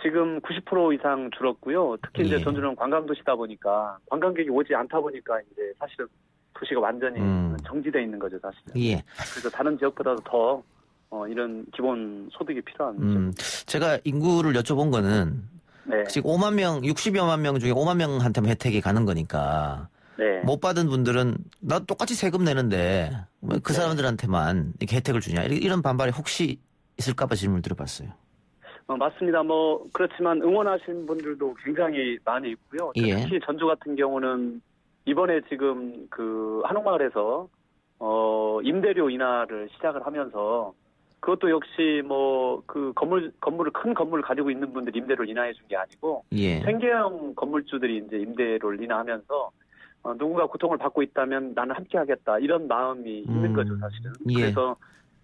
지금 90% 이상 줄었고요. 특히 이제 전주는 관광도시다 보니까 관광객이 오지 않다 보니까 이제 사실은 도시가 완전히 정지돼 있는 거죠, 사실은. 그래서 다른 지역보다도 더 이런 기본 소득이 필요한. 제가 인구를 여쭤본 거는 지금 5만 명, 60여만 명 중에 5만 명한테만 혜택이 가는 거니까 못 받은 분들은 나 똑같이 세금 내는데 왜 그 사람들한테만 이렇게 혜택을 주냐 이런 반발이 혹시 있을까 봐 질문을 드려봤어요. 맞습니다. 뭐 그렇지만 응원하시는 분들도 굉장히 많이 있고요. 특히 전주 같은 경우는 이번에 지금 그 한옥마을에서 임대료 인하를 시작을 하면서 그것도 역시 그 큰 건물을 가지고 있는 분들이 임대료를 인하해 준 게 아니고 생계형 건물주들이 이제 임대료를 인하하면서 누군가 고통을 받고 있다면 나는 함께 하겠다 이런 마음이 있는 거죠, 사실은. 그래서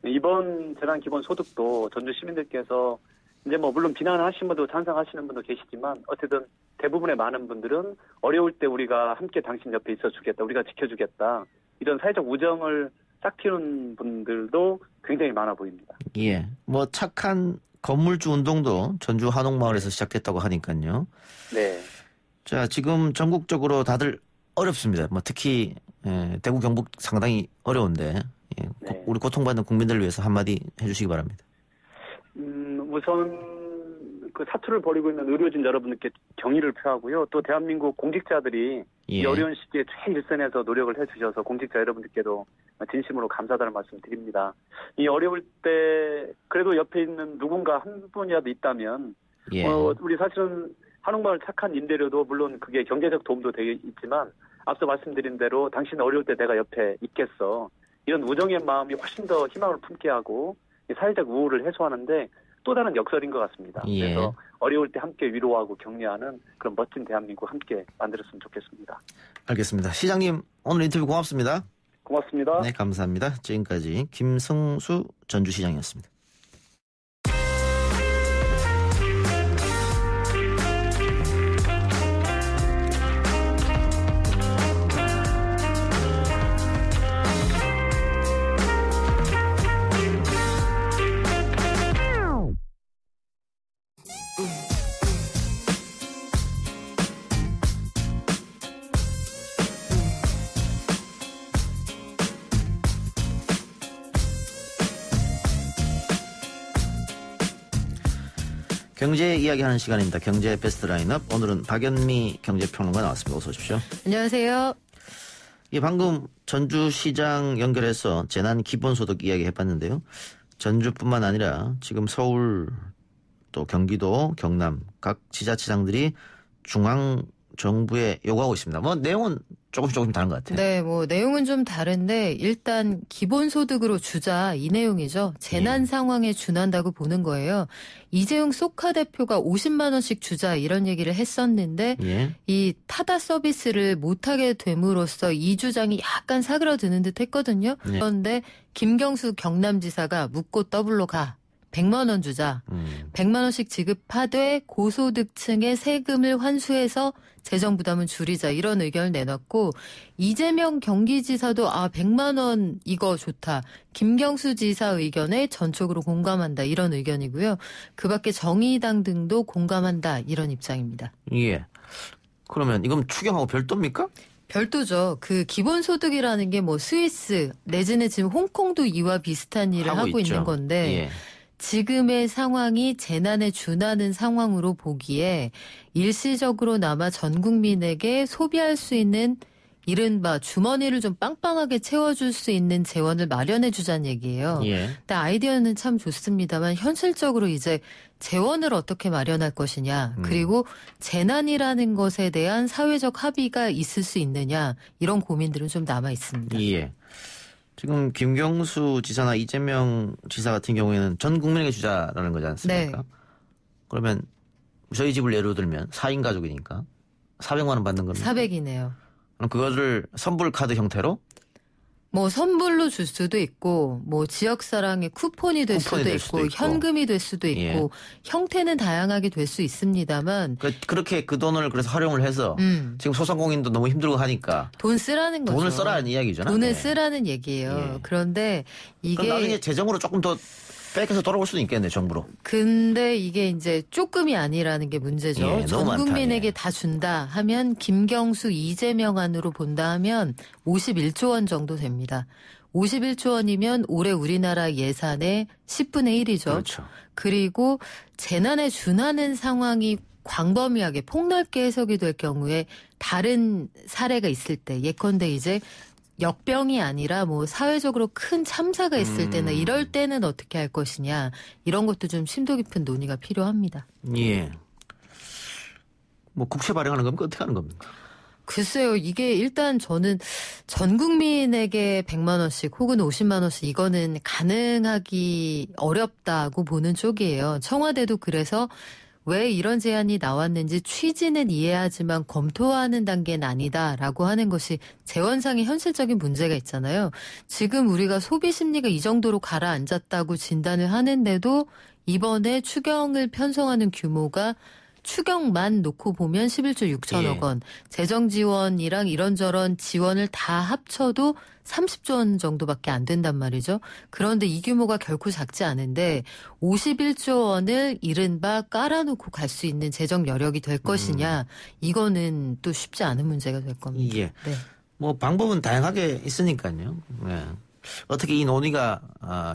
이번 재난기본소득도 전주 시민들께서 이제 물론 비난하시는 분도 찬성하시는 분도 계시지만 어쨌든 대부분의 많은 분들은 어려울 때 우리가 함께 당신 옆에 있어주겠다, 우리가 지켜주겠다 이런 사회적 우정을 싹 틔우는 분들도 굉장히 많아 보입니다. 예, 착한 건물주 운동도 전주 한옥마을에서 시작됐다고 하니까요. 네. 자, 지금 전국적으로 다들 어렵습니다. 특히 대구 경북 상당히 어려운데 네. 우리 고통받는 국민들을 위해서 한마디 해주시기 바랍니다. 우선 그 사투를 벌이고 있는 의료진 여러분들께 경의를 표하고요. 또 대한민국 공직자들이 이 어려운 시기에 최일선에서 노력을 해주셔서 공직자 여러분들께도 진심으로 감사하다는 말씀 드립니다. 이 어려울 때 그래도 옆에 있는 누군가 한 분이라도 있다면 우리 사실은 한옥마을 착한 임대료도 물론 그게 경제적 도움도 되겠지만 앞서 말씀드린 대로 당신 어려울 때 내가 옆에 있겠어. 이런 우정의 마음이 훨씬 더 희망을 품게 하고 사회적 우울을 해소하는데 또 다른 역설인 것 같습니다. 그래서 어려울 때 함께 위로하고 격려하는 그런 멋진 대한민국 함께 만들었으면 좋겠습니다. 알겠습니다. 시장님 오늘 인터뷰 고맙습니다. 고맙습니다. 네, 감사합니다. 지금까지 김성수 전주시장이었습니다. 경제 이야기하는 시간입니다. 경제 베스트 라인업. 오늘은 박연미 경제평론가 나왔습니다. 어서 오십시오. 안녕하세요. 방금 전주시장 연결해서 재난 기본소득 이야기 해봤는데요. 전주뿐만 아니라 지금 서울 또 경기도 경남 각 지자체장들이 중앙정부에 요구하고 있습니다. 내용은 조금 다른 것 같아요. 네, 내용은 좀 다른데 일단 기본소득으로 주자 이 내용이죠. 재난 상황에 준한다고 보는 거예요. 이재용 소카 대표가 50만 원씩 주자 이런 얘기를 했었는데 이 타다 서비스를 못하게 됨으로써 이 주장이 약간 사그러드는 듯 했거든요. 그런데 김경수 경남지사가 묻고 더블로 가. 100만 원 주자. 100만 원씩 지급하되 고소득층의 세금을 환수해서 재정 부담은 줄이자 이런 의견을 내놨고 이재명 경기지사도 100만 원 이거 좋다. 김경수 지사 의견에 전적으로 공감한다 이런 의견이고요. 그밖에 정의당 등도 공감한다 이런 입장입니다. 예. 그러면 이건 추경하고 별도입니까? 별도죠. 그 기본소득이라는 게 스위스 내지는 지금 홍콩도 이와 비슷한 일을 하고 있는 건데 지금의 상황이 재난에 준하는 상황으로 보기에 일시적으로나마 전 국민에게 소비할 수 있는 이른바 주머니를 좀 빵빵하게 채워줄 수 있는 재원을 마련해 주자는 얘기예요. 근데 아이디어는 참 좋습니다만 현실적으로 이제 재원을 어떻게 마련할 것이냐 그리고 재난이라는 것에 대한 사회적 합의가 있을 수 있느냐 이런 고민들은 좀 남아 있습니다. 지금 김경수 지사나 이재명 지사 같은 경우에는 전 국민에게 주자라는 거지 않습니까? 네. 그러면 저희 집을 예로 들면 4인 가족이니까 400만 원 받는 겁니다. 400이네요. 그럼 그거를 선불 카드 형태로? 선불로 줄 수도 있고 지역사랑의 쿠폰이 될 수도 있고 현금이 될 수도 있고 형태는 다양하게 될 수 있습니다만 그렇게 그 돈을 그래서 활용을 해서 지금 소상공인도 너무 힘들고 하니까 돈 쓰라는 거죠. 돈을 쓰라는 이야기잖아요. 돈을 쓰라는 얘기예요. 그런데 이게 그럼 나중에 재정으로 조금 더 뺏겨서 돌아올 수도 있겠네, 정부로. 근데 이게 이제 조금이 아니라는 게 문제죠. 전 국민에게 다 준다 하면 김경수, 이재명 안으로 본다 하면 51조 원 정도 됩니다. 51조 원이면 올해 우리나라 예산의 10분의 1이죠. 그렇죠. 그리고 재난에 준하는 상황이 광범위하게 폭넓게 해석이 될 경우에 다른 사례가 있을 때 예컨대 이제 역병이 아니라 사회적으로 큰 참사가 있을 때나 이럴 때는 어떻게 할 것이냐 이런 것도 좀 심도 깊은 논의가 필요합니다. 국채 발행하는 겁니까? 어떻게 하는 겁니까? 글쎄요. 이게 일단 저는 전 국민에게 100만 원씩 혹은 50만 원씩 이거는 가능하기 어렵다고 보는 쪽이에요. 청와대도 그래서 왜 이런 제안이 나왔는지 취지는 이해하지만 검토하는 단계는 아니다라고 하는 것이 재원상의 현실적인 문제가 있잖아요. 지금 우리가 소비 심리가 이 정도로 가라앉았다고 진단을 하는데도 이번에 추경을 편성하는 규모가 추경만 놓고 보면 11조 6천억 원, 재정 지원이랑 이런저런 지원을 다 합쳐도 30조 원 정도밖에 안 된단 말이죠. 그런데 이 규모가 결코 작지 않은데 51조 원을 이른바 깔아놓고 갈 수 있는 재정 여력이 될 것이냐, 이거는 또 쉽지 않은 문제가 될 겁니다. 예. 네. 뭐 방법은 다양하게 있으니까요. 네. 어떻게 이 논의가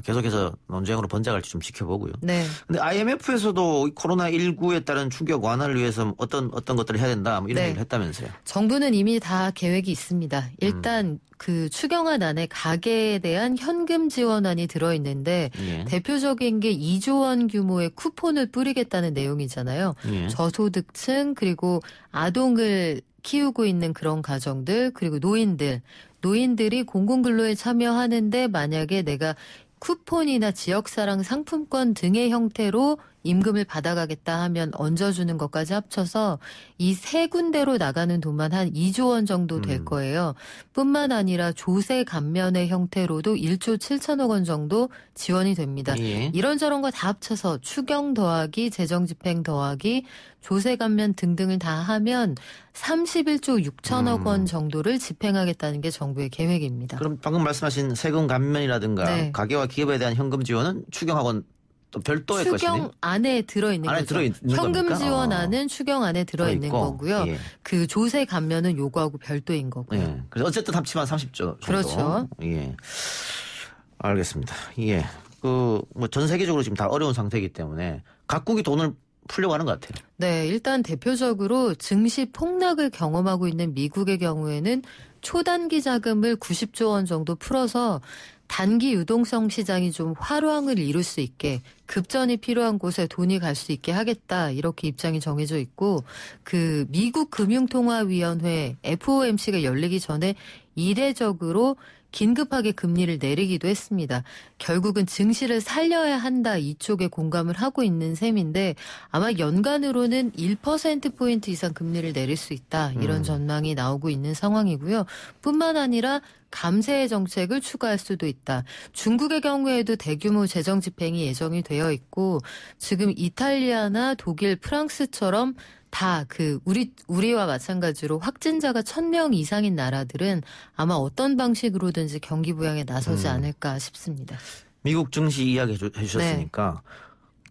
계속해서 논쟁으로 번져갈지 좀 지켜보고요. 네. 근데 IMF에서도 코로나19에 따른 충격 완화를 위해서 어떤 것들을 해야 된다, 뭐 이런 네. 얘기를 했다면서요. 정부는 이미 다 계획이 있습니다. 일단 그 추경안 안에 가계에 대한 현금 지원안이 들어있는데 예. 대표적인 게 2조 원 규모의 쿠폰을 뿌리겠다는 내용이잖아요. 예. 저소득층 그리고 아동을 키우고 있는 그런 가정들 그리고 노인들이 공공근로에 참여하는데 만약에 내가 쿠폰이나 지역사랑 상품권 등의 형태로 임금을 받아가겠다 하면 얹어주는 것까지 합쳐서 이 세 군데로 나가는 돈만 한 2조 원 정도 될 거예요. 뿐만 아니라 조세 감면의 형태로도 1조 7천억 원 정도 지원이 됩니다. 예. 이런저런 거 다 합쳐서 추경 더하기 재정집행 더하기 조세 감면 등등을 다 하면 31조 6천억 원 정도를 집행하겠다는 게 정부의 계획입니다. 그럼 방금 말씀하신 세금 감면이라든가 네. 가계와 기업에 대한 현금 지원은 추경하고는 또 별도의 것이네요. 추경 안에 들어있는 안에 거죠. 들어있는 현금 겁니까? 지원안은 추경 안에 들어있는 들어있고, 거고요. 예. 그 조세 감면은 요거하고 별도인 거고요. 예. 그래서 어쨌든 합치면 30조 정도. 그렇죠. 예. 알겠습니다. 예. 뭐 전 세계적으로 지금 다 어려운 상태이기 때문에 각국이 돈을 풀려고 하는 것 같아요. 네, 일단 대표적으로 증시 폭락을 경험하고 있는 미국의 경우에는 초단기 자금을 90조 원 정도 풀어서 단기 유동성 시장이 좀 활황을 이룰 수 있게 급전이 필요한 곳에 돈이 갈 수 있게 하겠다, 이렇게 입장이 정해져 있고, 그 미국 금융통화위원회 FOMC가 열리기 전에 이례적으로 긴급하게 금리를 내리기도 했습니다. 결국은 증시를 살려야 한다, 이쪽에 공감을 하고 있는 셈인데 아마 연간으로는 1%포인트 이상 금리를 내릴 수 있다, 이런 전망이 나오고 있는 상황이고요. 뿐만 아니라 감세의 정책을 추가할 수도 있다. 중국의 경우에도 대규모 재정 집행이 예정이 되어 있고 지금 이탈리아나 독일, 프랑스처럼 다 우리와 마찬가지로 확진자가 1,000명 이상인 나라들은 아마 어떤 방식으로든지 경기 부양에 나서지 않을까 싶습니다. 미국 증시 이야기 해주셨으니까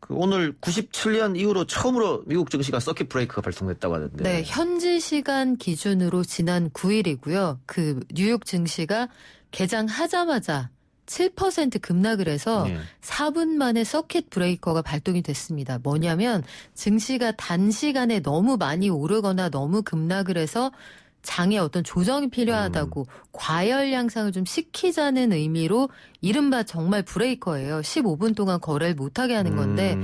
오늘 97년 이후로 처음으로 미국 증시가 서킷 브레이크가 발동됐다고 하던데. 네, 현지 시간 기준으로 지난 9일이고요. 그 뉴욕 증시가 개장하자마자 7% 급락을 해서 4분 만에 서킷 브레이커가 발동이 됐습니다. 뭐냐면 증시가 단시간에 너무 많이 오르거나 너무 급락을 해서 장에 어떤 조정이 필요하다고 과열 양상을 좀 시키자는 의미로 이른바 정말 브레이커예요. 15분 동안 거래를 못하게 하는 건데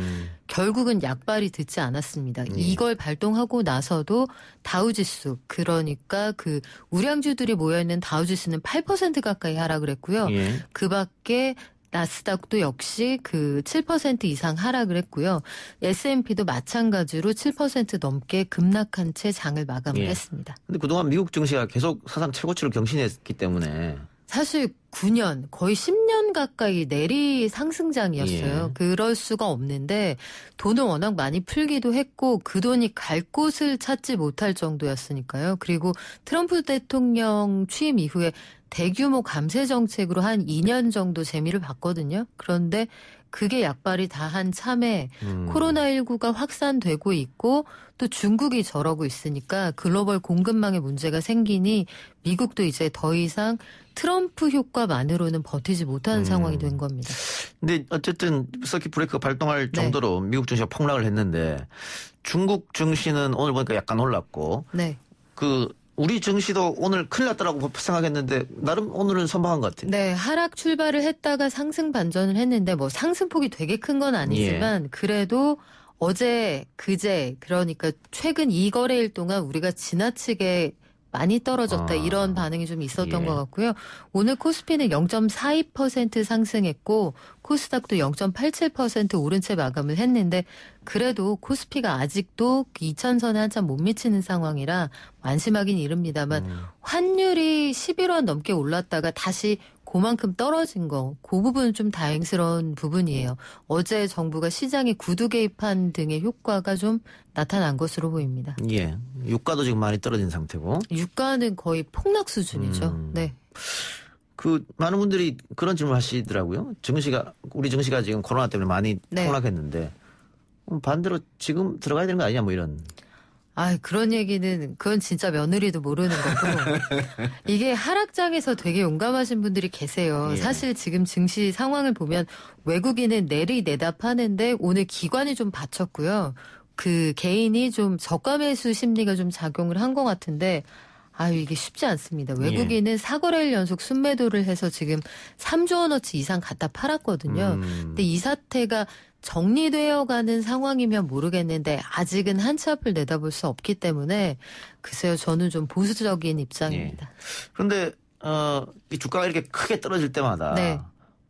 결국은 약발이 듣지 않았습니다. 이걸 발동하고 나서도 다우지수, 그러니까 그 우량주들이 모여있는 다우지수는 8% 가까이 하락을 했고요. 그 밖에 나스닥도 역시 그 7% 이상 하락을 했고요. S&P도 마찬가지로 7% 넘게 급락한 채 장을 마감을 했습니다. 근데 그동안 미국 증시가 계속 사상 최고치를 경신했기 때문에 사실 9년, 거의 10년 가까이 내리 상승장이었어요. 그럴 수가 없는데 돈을 워낙 많이 풀기도 했고 그 돈이 갈 곳을 찾지 못할 정도였으니까요. 그리고 트럼프 대통령 취임 이후에 대규모 감세 정책으로 한 2년 정도 재미를 봤거든요. 그런데 그게 약발이 다 한 참에 코로나19가 확산되고 있고 또 중국이 저러고 있으니까 글로벌 공급망에 문제가 생기니 미국도 이제 더 이상 트럼프 효과만으로는 버티지 못하는 상황이 된 겁니다. 근데 어쨌든 서킷 브레이크가 발동할 정도로 미국 증시가 폭락을 했는데 중국 증시는 오늘 보니까 약간 올랐고 우리 증시도 오늘 큰일 났더라고 생각했는데 나름 오늘은 선방한 것 같아요. 네, 하락 출발을 했다가 상승 반전을 했는데 뭐 상승폭이 되게 큰 건 아니지만 그래도 어제, 그제, 그러니까 최근 2거래일 동안 우리가 지나치게 많이 떨어졌다 이런 반응이 좀 있었던 것 같고요. 오늘 코스피는 0.42% 상승했고 코스닥도 0.87% 오른 채 마감을 했는데 그래도 코스피가 아직도 2,000선에 한참 못 미치는 상황이라 안심하긴 이릅니다만 환율이 11원 넘게 올랐다가 다시 그만큼 떨어진 거, 그 부분은 좀 다행스러운 부분이에요. 어제 정부가 시장에 구두 개입한 등의 효과가 좀 나타난 것으로 보입니다. 예, 유가도 지금 많이 떨어진 상태고. 유가는 거의 폭락 수준이죠. 네. 그 많은 분들이 그런 질문 하시더라고요. 우리 증시가 지금 코로나 때문에 많이 폭락했는데 반대로 지금 들어가야 되는 거 아니냐 뭐 이런. 그런 얘기는 그건 진짜 며느리도 모르는 거고 이게 하락장에서 되게 용감하신 분들이 계세요. 사실 지금 증시 상황을 보면 외국인은 내리내답하는데 오늘 기관이 좀 받쳤고요. 그 개인이 좀 저가 매수 심리가 좀 작용을 한 것 같은데 이게 쉽지 않습니다. 외국인은 4거래일 연속 순매도를 해서 지금 3조 원어치 이상 갖다 팔았거든요. 근데 이 사태가 정리되어가는 상황이면 모르겠는데 아직은 한치 앞을 내다볼 수 없기 때문에 글쎄요. 저는 좀 보수적인 입장입니다. 그런데 이 주가가 이렇게 크게 떨어질 때마다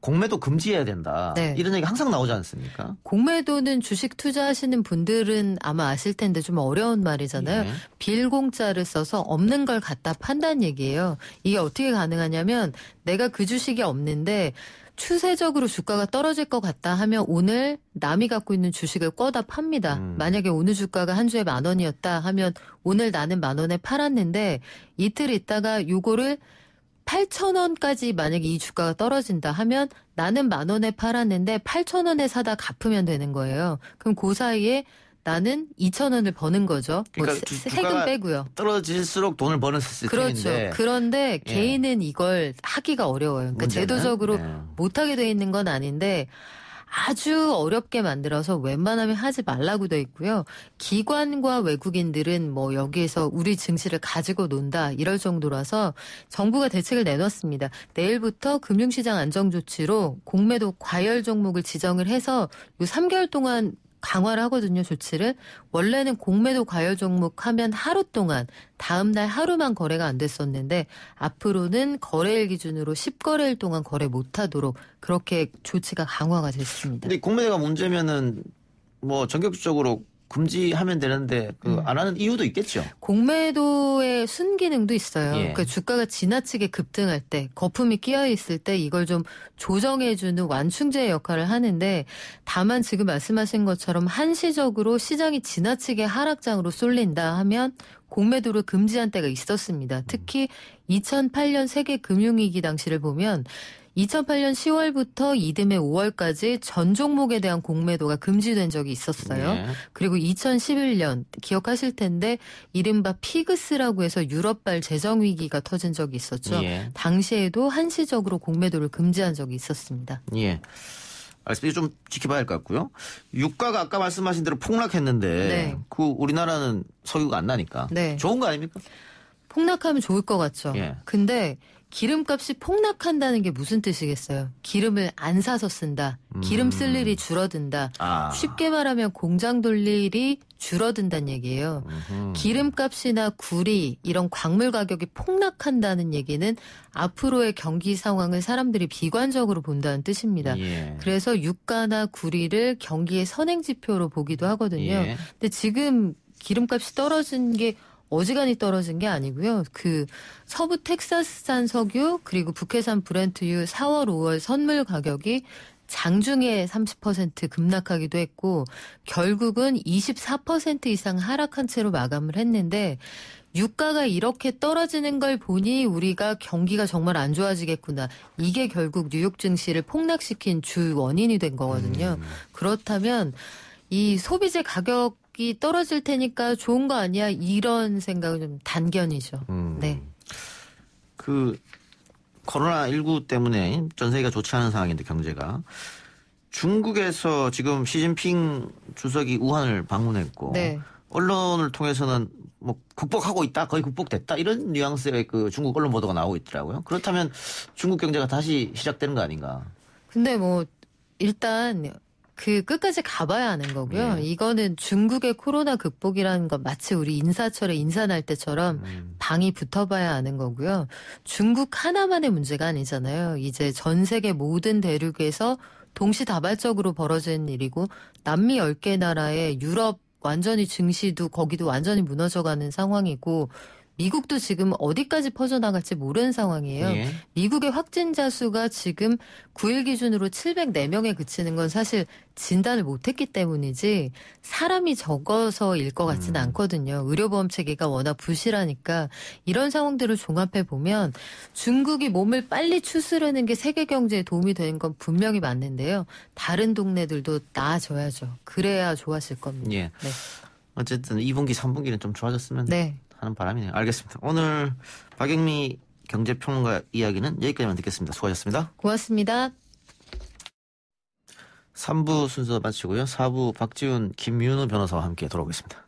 공매도 금지해야 된다. 이런 얘기 항상 나오지 않습니까? 공매도는 주식 투자하시는 분들은 아마 아실 텐데 좀 어려운 말이잖아요. 빌공짜를 써서 없는 걸 갖다 판다는 얘기예요. 이게 어떻게 가능하냐면 내가 그 주식이 없는데 추세적으로 주가가 떨어질 것 같다 하면 오늘 남이 갖고 있는 주식을 꺼다 팝니다. 만약에 오늘 주가가 한 주에 10,000원이었다 하면 오늘 나는 10,000원에 팔았는데 이틀 있다가 요거를 8,000원까지 만약에 이 주가가 떨어진다 하면 나는 10,000원에 팔았는데 8,000원에 사다 갚으면 되는 거예요. 그럼 그 사이에 나는 2,000원을 버는 거죠. 그러니까 세금 빼고요. 떨어질수록 돈을 버는 시스템인데. 그렇죠. 그런데 개인은 이걸 하기가 어려워요. 그러니까 문제는? 제도적으로 못하게 돼 있는 건 아닌데 아주 어렵게 만들어서 웬만하면 하지 말라고 돼 있고요. 기관과 외국인들은 뭐 여기에서 우리 증시를 가지고 논다 이럴 정도라서 정부가 대책을 내놨습니다. 내일부터 금융시장 안정조치로 공매도 과열 종목을 지정을 해서 요 3개월 동안 강화를 하거든요, 조치를. 원래는 공매도 과열 종목 하면 하루 동안, 다음날 하루만 거래가 안 됐었는데 앞으로는 거래일 기준으로 10거래일 동안 거래 못하도록 그렇게 조치가 강화가 됐습니다. 근데 공매도가 문제면은 뭐 전격적으로 금지하면 되는데 안 하는 이유도 있겠죠. 공매도의 순기능도 있어요. 그러니까 주가가 지나치게 급등할 때, 거품이 끼어 있을 때 이걸 좀 조정해주는 완충제 역할을 하는데 다만 지금 말씀하신 것처럼 한시적으로 시장이 지나치게 하락장으로 쏠린다 하면 공매도를 금지한 때가 있었습니다. 특히 2008년 세계 금융위기 당시를 보면 2008년 10월부터 이듬해 5월까지 전 종목에 대한 공매도가 금지된 적이 있었어요. 그리고 2011년 기억하실 텐데 이른바 피그스라고 해서 유럽발 재정위기가 터진 적이 있었죠. 당시에도 한시적으로 공매도를 금지한 적이 있었습니다. 알겠습니다. 좀 지켜봐야 할 것 같고요. 유가가 아까 말씀하신 대로 폭락했는데 그 우리나라는 석유가 안 나니까 좋은 거 아닙니까? 폭락하면 좋을 것 같죠. 근데 기름값이 폭락한다는 게 무슨 뜻이겠어요? 기름을 안 사서 쓴다. 기름 쓸 일이 줄어든다. 쉽게 말하면 공장 돌릴 일이 줄어든다는 얘기예요. 기름값이나 구리 이런 광물 가격이 폭락한다는 얘기는 앞으로의 경기 상황을 사람들이 비관적으로 본다는 뜻입니다. 그래서 유가나 구리를 경기의 선행지표로 보기도 하거든요. 근데 지금 기름값이 떨어진 게 어지간히 떨어진 게 아니고요. 그 서부 텍사스산 석유 그리고 북해산 브렌트유 4월, 5월 선물 가격이 장중에 30% 급락하기도 했고 결국은 24% 이상 하락한 채로 마감을 했는데 유가가 이렇게 떨어지는 걸 보니 우리가 경기가 정말 안 좋아지겠구나. 이게 결국 뉴욕 증시를 폭락시킨 주 원인이 된 거거든요. 그렇다면 이 소비재 가격 이 떨어질 테니까 좋은 거 아니야? 이런 생각은 좀 단견이죠. 그 코로나19 때문에 전 세계가 좋지 않은 상황인데 경제가 중국에서 지금 시진핑 주석이 우한을 방문했고 언론을 통해서는 뭐 극복하고 있다, 거의 극복됐다 이런 뉘앙스의 그 중국 언론 보도가 나오고 있더라고요. 그렇다면 중국 경제가 다시 시작되는 거 아닌가? 근데 뭐 일단 그 끝까지 가봐야 하는 거고요. 네. 이거는 중국의 코로나 극복이라는 건 마치 우리 인사철에 인사 날 때처럼 방이 붙어봐야 하는 거고요. 중국 하나만의 문제가 아니잖아요. 이제 전 세계 모든 대륙에서 동시다발적으로 벌어진 일이고 남미 10개 나라에 유럽 완전히 증시도 거기도 완전히 무너져가는 상황이고 미국도 지금 어디까지 퍼져나갈지 모르는 상황이에요. 예. 미국의 확진자 수가 지금 9일 기준으로 704명에 그치는 건 사실 진단을 못했기 때문이지 사람이 적어서일 것 같지는 않거든요. 의료보험 체계가 워낙 부실하니까 이런 상황들을 종합해 보면 중국이 몸을 빨리 추스르는 게 세계 경제에 도움이 되는 건 분명히 맞는데요. 다른 동네들도 나아져야죠. 그래야 좋았을 겁니다. 예. 네. 어쨌든 2분기, 3분기는 좀 좋아졌으면 하는 바람이네요. 알겠습니다. 오늘 박영미 경제평론가 이야기는 여기까지만 듣겠습니다. 수고하셨습니다. 고맙습니다. 3부 순서 마치고요. 4부 박지훈, 김윤우 변호사와 함께 돌아오겠습니다.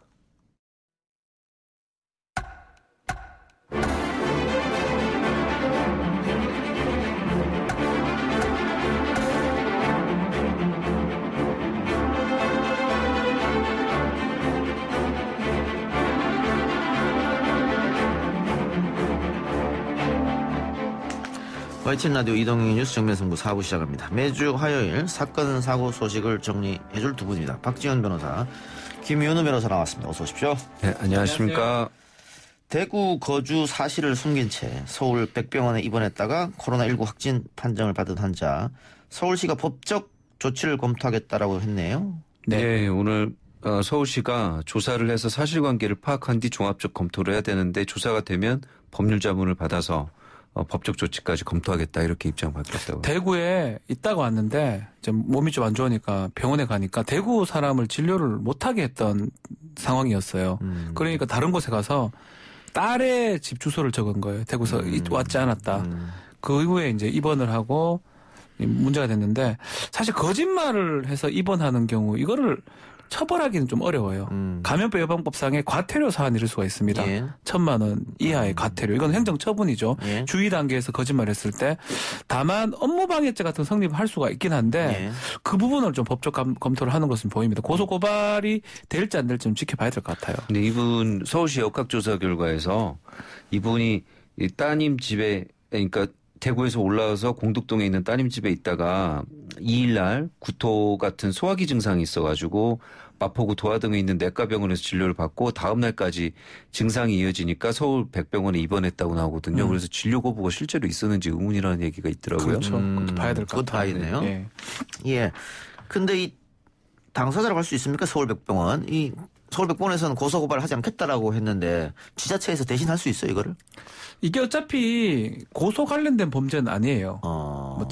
YTN 라디오 이동희 뉴스 정면승부 4부 시작합니다. 매주 화요일 사건 사고 소식을 정리해줄 두 분입니다. 박지원 변호사, 김윤우 변호사 나왔습니다. 어서 오십시오. 네, 안녕하십니까. 대구 거주 사실을 숨긴 채 서울 백병원에 입원했다가 코로나19 확진 판정을 받은 환자, 서울시가 법적 조치를 검토하겠다라고 했네요. 네, 오늘 서울시가 조사를 해서 사실관계를 파악한 뒤 종합적 검토를 해야 되는데 조사가 되면 법률 자문을 받아서 법적 조치까지 검토하겠다 이렇게 입장 밝혔다고. 대구에 있다가 왔는데 좀 몸이 좀 안 좋으니까 병원에 가니까 대구 사람을 진료를 못하게 했던 상황이었어요. 그러니까 다른 곳에 가서 딸의 집 주소를 적은 거예요. 대구에서 왔지 않았다. 그 이후에 이제 입원을 하고 문제가 됐는데 사실 거짓말을 해서 입원하는 경우 이거를 처벌하기는 좀 어려워요. 감염병 예방법상의 과태료 사안이 될 수가 있습니다. 예. 1,000만 원 이하의 과태료. 이건 행정처분이죠. 예. 주의 단계에서 거짓말했을 때. 다만 업무방해죄 같은 성립을 할 수가 있긴 한데 예. 그 부분을 좀 법적 검토를 하는 것은 보입니다. 고소고발이 될지 안 될지 좀 지켜봐야 될 것 같아요. 근데 이분 서울시 역학조사 결과에서 이분이 따님 집에 그러니까 대구에서 올라와서 공덕동에 있는 따님 집에 있다가 2일날 구토 같은 소화기 증상이 있어가지고 마포구 도화동에 있는 내과병원에서 진료를 받고 다음 날까지 증상이 이어지니까 서울 백병원에 입원했다고 나오거든요. 그래서 진료 거부가 실제로 있었는지 의문이라는 얘기가 있더라고요. 그렇죠. 그것도 봐야 될 것 같아요. 그것도 봐야겠네요. 예. 예. 근데 이 당사자라고 할 수 있습니까? 서울 백병원. 이 서울 백병원에서는 고소고발을 하지 않겠다라고 했는데 지자체에서 대신할 수 있어요, 이거를? 이게 어차피 고소 관련된 범죄는 아니에요. 뭐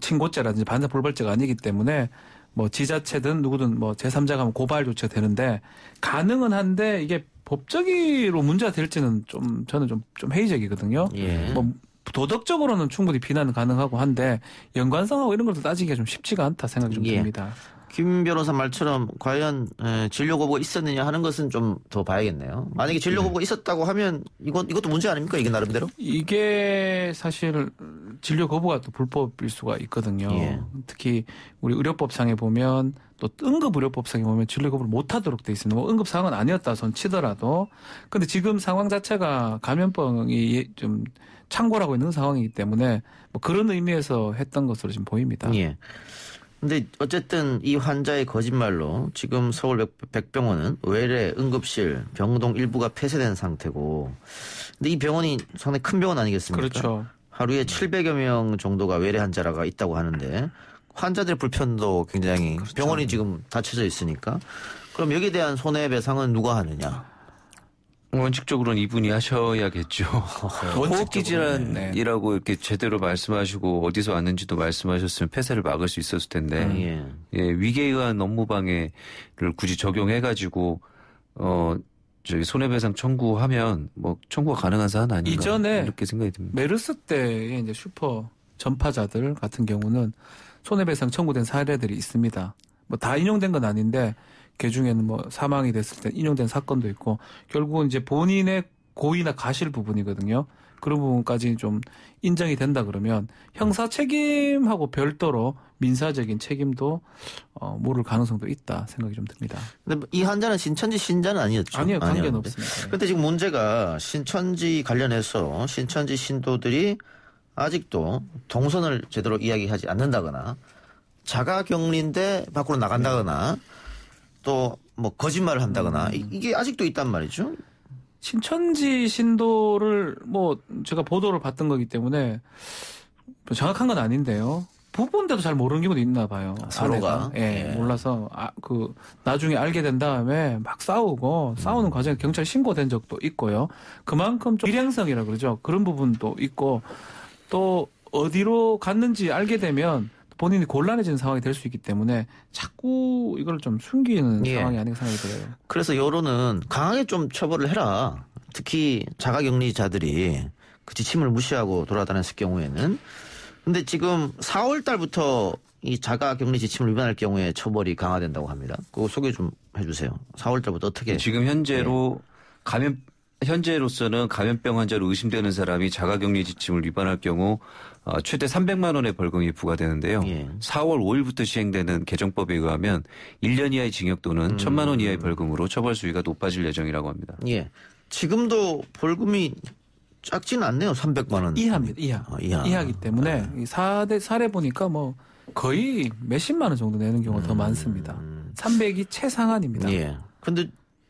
친고죄라든지 반사불벌죄가 아니기 때문에 뭐 지자체든 누구든 뭐 제3자가 하면 고발 조치가 되는데 가능은 한데 이게 법적으로 문제가 될지는 좀 저는 좀 회의적이거든요. 예. 뭐 도덕적으로는 충분히 비난은 가능하고 한데 연관성하고 이런 것도 따지기가 좀 쉽지가 않다 생각이 좀 듭니다. 김 변호사 말처럼 과연 진료 거부가 있었느냐 하는 것은 좀 더 봐야겠네요. 만약에 진료 거부가 있었다고 하면 이것도 문제 아닙니까? 이게 나름대로? 이게 사실 진료 거부가 또 불법일 수가 있거든요. 예. 특히 우리 의료법상에 보면 또 응급의료법상에 보면 진료 거부를 못하도록 돼 있습니다. 뭐 응급 상황은 아니었다 손 치더라도. 근데 지금 상황 자체가 감염병이 좀 창궐하고 있는 상황이기 때문에 뭐 그런 의미에서 했던 것으로 지금 보입니다. 예. 근데 어쨌든 이 환자의 거짓말로 지금 서울 백병원은 외래, 응급실, 병동 일부가 폐쇄된 상태고, 근데 이 병원이 상당히 큰 병원 아니겠습니까? 그렇죠. 하루에 700여 명 정도가 외래 환자가 있다고 하는데 환자들의 불편도 굉장히 그렇죠. 병원이 지금 닫혀져 있으니까 그럼 여기에 대한 손해배상은 누가 하느냐? 원칙적으로는 이분이 하셔야겠죠. 호흡기 질환이라고 이렇게 제대로 말씀하시고 어디서 왔는지도 말씀하셨으면 폐쇄를 막을 수 있었을 텐데 예, 위계에 의한 업무방해를 굳이 적용해가지고 저기 손해배상 청구하면 뭐 청구가 가능한 사안 아닌가 이전에 이렇게 생각이 듭니다. 메르스 때의 이제 슈퍼 전파자들 같은 경우는 손해배상 청구된 사례들이 있습니다. 뭐 다 인용된 건 아닌데. 그 중에는 뭐 사망이 됐을 때 인용된 사건도 있고 결국은 이제 본인의 고의나 가실 부분이거든요. 그런 부분까지 좀 인정이 된다 그러면 형사 책임하고 별도로 민사적인 책임도 물을 가능성도 있다 생각이 좀 듭니다. 근데 이 환자는 신천지 신자는 아니었죠? 아니요, 관계는 없습니다. 그런데 지금 문제가 신천지 관련해서 신천지 신도들이 아직도 동선을 제대로 이야기하지 않는다거나 자가격리인데 밖으로 나간다거나 또 뭐 거짓말을 한다거나 이게 아직도 있단 말이죠. 신천지 신도를 뭐 제가 보도를 봤던 거기 때문에 정확한 건 아닌데요. 부부인데도 잘 모르는 경우도 있나 봐요. 서로가. 예, 몰라서 나중에 알게 된 다음에 막 싸우는 과정에 경찰 신고된 적도 있고요. 그만큼 좀 일행성이라 그러죠. 그런 부분도 있고 또 어디로 갔는지 알게 되면 본인이 곤란해지는 상황이 될 수 있기 때문에 자꾸 이걸 좀 숨기는 상황이 아닌가 생각이 들어요. 그래서 여론은 강하게 좀 처벌을 해라. 특히 자가격리자들이 그 지침을 무시하고 돌아다녔을 경우에는. 근데 지금 4월 달부터 이 자가격리 지침을 위반할 경우에 처벌이 강화된다고 합니다. 그거 소개 좀 해주세요. 4월 달부터 어떻게? 지금 현재로 현재로서는 감염병 환자로 의심되는 사람이 자가격리 지침을 위반할 경우 최대 300만 원의 벌금이 부과되는데요. 4월 5일부터 시행되는 개정법에 의하면 1년 이하의 징역 또는 1,000만 원 이하의 벌금으로 처벌 수위가 높아질 예정이라고 합니다. 예. 지금도 벌금이 작지는 않네요. 300만 원. 이하입니다. 이하기 때문에 사례 보니까 뭐 거의 몇십만 원 정도 내는 경우가 더 많습니다. 300이 최상한입니다. 예. 근데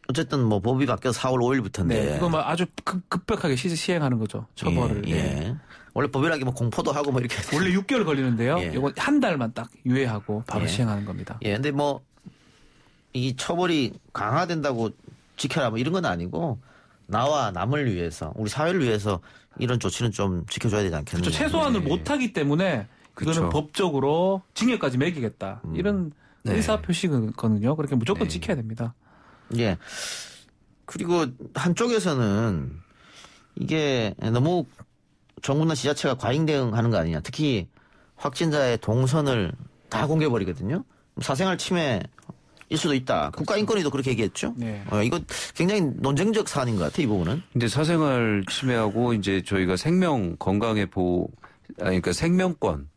어쨌든 뭐 법이 바뀌어서 4월 5일부터인데. 네, 이거 뭐 아주 급격하게 시행하는 거죠. 처벌을. 예. 원래 법이라기 뭐 공포도 하고 뭐 이렇게. 원래 6개월 걸리는데요. 이건 한 달만 딱 유예하고 바로 시행하는 겁니다. 예. 근데 뭐 이 처벌이 강화된다고 지켜라 뭐 이런 건 아니고 나와 남을 위해서 우리 사회를 위해서 이런 조치는 좀 지켜줘야 되지 않겠느냐. 그렇죠. 최소한을 못하기 때문에 그거는 법적으로 징역까지 매기겠다. 이런 의사표시거든요. 그렇게 무조건 지켜야 됩니다. 예. 그리고 한쪽에서는 이게 너무 정부나 지자체가 과잉 대응하는 거 아니냐. 특히 확진자의 동선을 다 공개해버리거든요. 사생활 침해일 수도 있다. 국가인권위도 그렇게 얘기했죠. 네. 이거 굉장히 논쟁적 사안인 것 같아요. 이 부분은. 근데 사생활 침해하고 이제 저희가 생명 건강의 그러니까 생명권,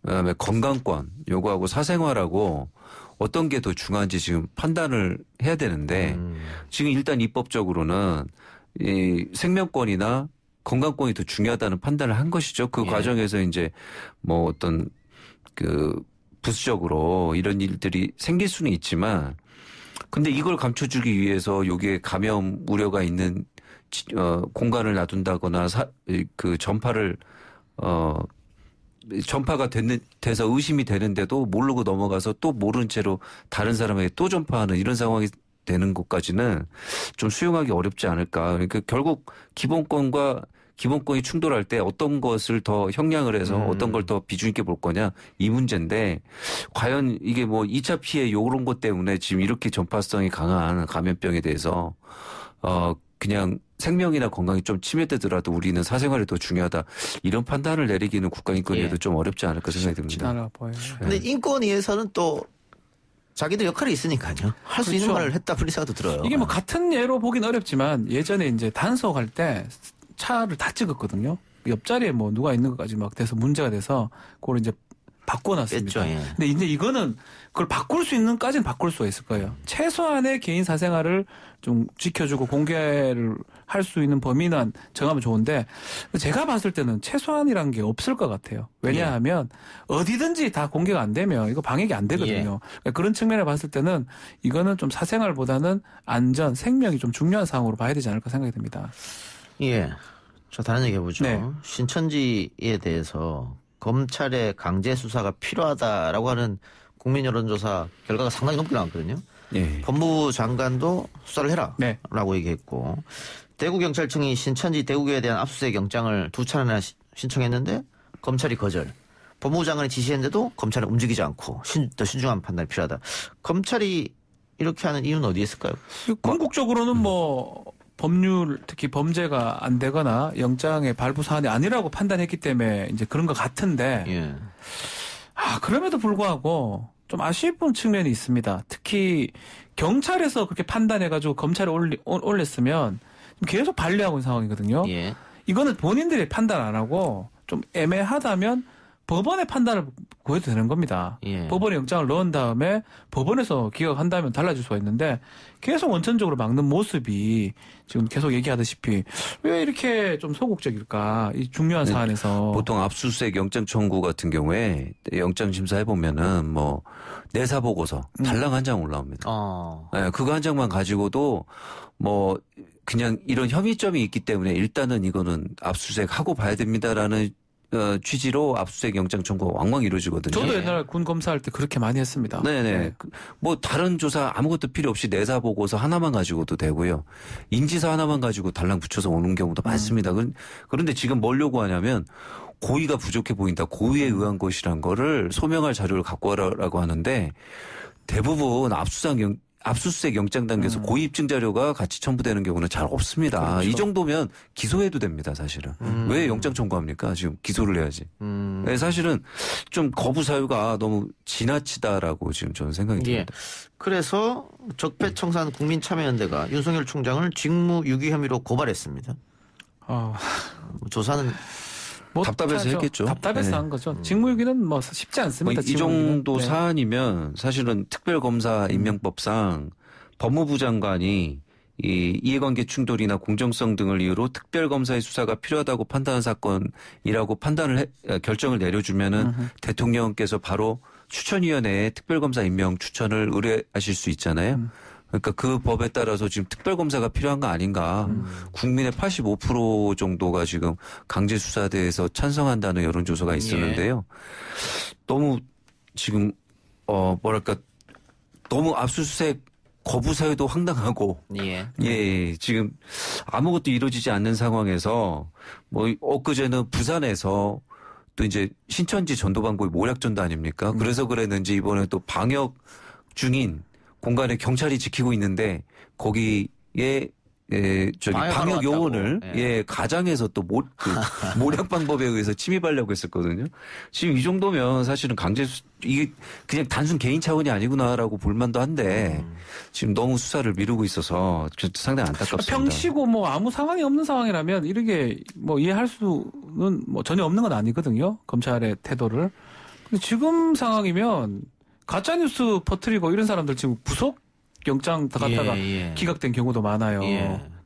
그다음에 건강권 요거하고 사생활하고 어떤 게 더 중요한지 지금 판단을 해야 되는데 지금 일단 입법적으로는 이 생명권이나 건강권이 더 중요하다는 판단을 한 것이죠. 그 과정에서 이제 뭐 어떤 부수적으로 이런 일들이 생길 수는 있지만 근데 이걸 감춰주기 위해서 여기에 감염 우려가 있는 공간을 놔둔다거나 전파가 돼서 의심이 되는데도 모르고 넘어가서 또 모른 채로 다른 사람에게 또 전파하는 이런 상황이 되는 것까지는 좀 수용하기 어렵지 않을까. 그러니까 결국 기본권이 충돌할 때 어떤 것을 더 형량을 해서 어떤 걸 더 비중 있게 볼 거냐 이 문제인데 과연 이게 뭐 2차 피해 요런 것 때문에 지금 이렇게 전파성이 강한 감염병에 대해서 그냥 생명이나 건강이 좀 침해되더라도 우리는 사생활이 더 중요하다. 이런 판단을 내리기는 국가인권위에도 좀 어렵지 않을까 생각이 듭니다. 근데 인권위에서는 또 자기들 역할이 있으니까요. 할 수 있는 말을 했다 그런 생각도 들어요. 이게 뭐 같은 예로 보긴 어렵지만 예전에 이제 단속할 때 차를 다 찍었거든요. 옆자리에 뭐 누가 있는 것까지 막 돼서 문제가 돼서 그걸 이제 바꿔놨습니다. 근데 이제 이거는 그걸 바꿀 수 있는까지는 바꿀 수가 있을 거예요. 최소한의 개인 사생활을 좀 지켜주고 공개를 할 수 있는 범위는 정하면 좋은데 제가 봤을 때는 최소한이라는 게 없을 것 같아요. 왜냐하면 어디든지 다 공개가 안 되면 이거 방역이 안 되거든요. 그러니까 그런 측면에 봤을 때는 이거는 좀 사생활보다는 안전, 생명이 좀 중요한 상황으로 봐야 되지 않을까 생각이 듭니다. 예. 저 다른 얘기 해보죠. 신천지에 대해서 검찰의 강제 수사가 필요하다라고 하는 국민 여론조사 결과가 상당히 높게 나왔거든요. 법무부 장관도 수사를 해라라고 얘기했고 대구경찰청이 신천지 대구교에 대한 압수수색 영장을 2차례나 신청했는데 검찰이 거절. 법무부 장관이 지시했는데도 검찰은 움직이지 않고 더 신중한 판단이 필요하다. 검찰이 이렇게 하는 이유는 어디에 있을까요? 궁극적으로는 뭐 법률 특히 범죄가 안 되거나 영장의 발부 사안이 아니라고 판단했기 때문에 이제 그런 것 같은데 그럼에도 불구하고 좀 아쉬운 측면이 있습니다. 특히 경찰에서 그렇게 판단해가지고 검찰에 올렸으면 계속 반려하고 있는 상황이거든요. 이거는 본인들이 판단 안 하고 좀 애매하다면 법원의 판단을 구해도 되는 겁니다. 예. 법원에 영장을 넣은 다음에 법원에서 기각한다면 달라질 수가 있는데 계속 원천적으로 막는 모습이 지금 계속 얘기하다시피 왜 이렇게 좀 소극적일까? 이 중요한 사안에서. 보통 압수수색 영장 청구 같은 경우에 영장 심사해 보면은 뭐 내사 보고서 달랑 한 장 올라옵니다. 네, 그거 한 장만 가지고도 뭐 그냥 이런 혐의점이 있기 때문에 일단은 이거는 압수수색하고 봐야 됩니다라는 취지로 압수수색 영장 청구가 왕왕 이루어지거든요. 저도 옛날 군 검사할 때 그렇게 많이 했습니다. 네네. 네. 뭐 다른 조사 아무것도 필요 없이 내사 보고서 하나만 가지고도 되고요. 인지서 하나만 가지고 달랑 붙여서 오는 경우도 많습니다. 그런데 지금 뭘 요구하냐면 고의가 부족해 보인다. 고의에 의한 것이란 거를 소명할 자료를 갖고 와라라고 하는데 대부분 압수수색 영장 단계에서 고의 입증 자료가 같이 첨부되는 경우는 잘 없습니다. 그렇죠. 이 정도면 기소해도 됩니다, 사실은. 왜 영장 청구합니까? 지금 기소를 해야지. 네, 사실은 좀 거부 사유가 너무 지나치다라고 지금 저는 생각이 듭니다. 예. 그래서 적폐청산 국민참여연대가 윤석열 총장을 직무유기 혐의로 고발했습니다. 조사는 답답해서 했겠죠. 답답해서 한 거죠. 직무유기는 뭐 쉽지 않습니다. 이 정도 사안이면 사실은 특별검사 임명법상 법무부 장관이 이 이해관계 충돌이나 공정성 등을 이유로 특별검사의 수사가 필요하다고 판단한 사건이라고 결정을 내려주면은 대통령께서 바로 추천위원회에 특별검사 임명 추천을 의뢰하실 수 있잖아요. 그러니까 그 법에 따라서 지금 특별검사가 필요한 거 아닌가. 국민의 85% 정도가 지금 강제수사대에서 찬성한다는 여론조사가 있었는데요. 너무 지금 너무 압수수색 거부 사유도 황당하고 지금 아무것도 이루어지지 않는 상황에서 뭐 엊그제는 부산에서 또 이제 신천지 전도반고의 모략전도 아닙니까? 그래서 그랬는지 이번에 또 방역 중인 공간에 경찰이 지키고 있는데 거기에 방역 요원을 가장해서 또 모략 방법에 의해서 침입하려고 했었거든요. 지금 이 정도면 사실은 이게 그냥 단순 개인 차원이 아니구나라고 볼만도 한데 지금 너무 수사를 미루고 있어서 상당히 안타깝습니다. 평시고 뭐 아무 상황이 없는 상황이라면 이렇게 뭐 이해할 수는 뭐 전혀 없는 건 아니거든요. 검찰의 태도를. 근데 지금 상황이면 가짜뉴스 퍼뜨리고 이런 사람들 지금 구속 영장 다 갖다가 기각된 경우도 많아요.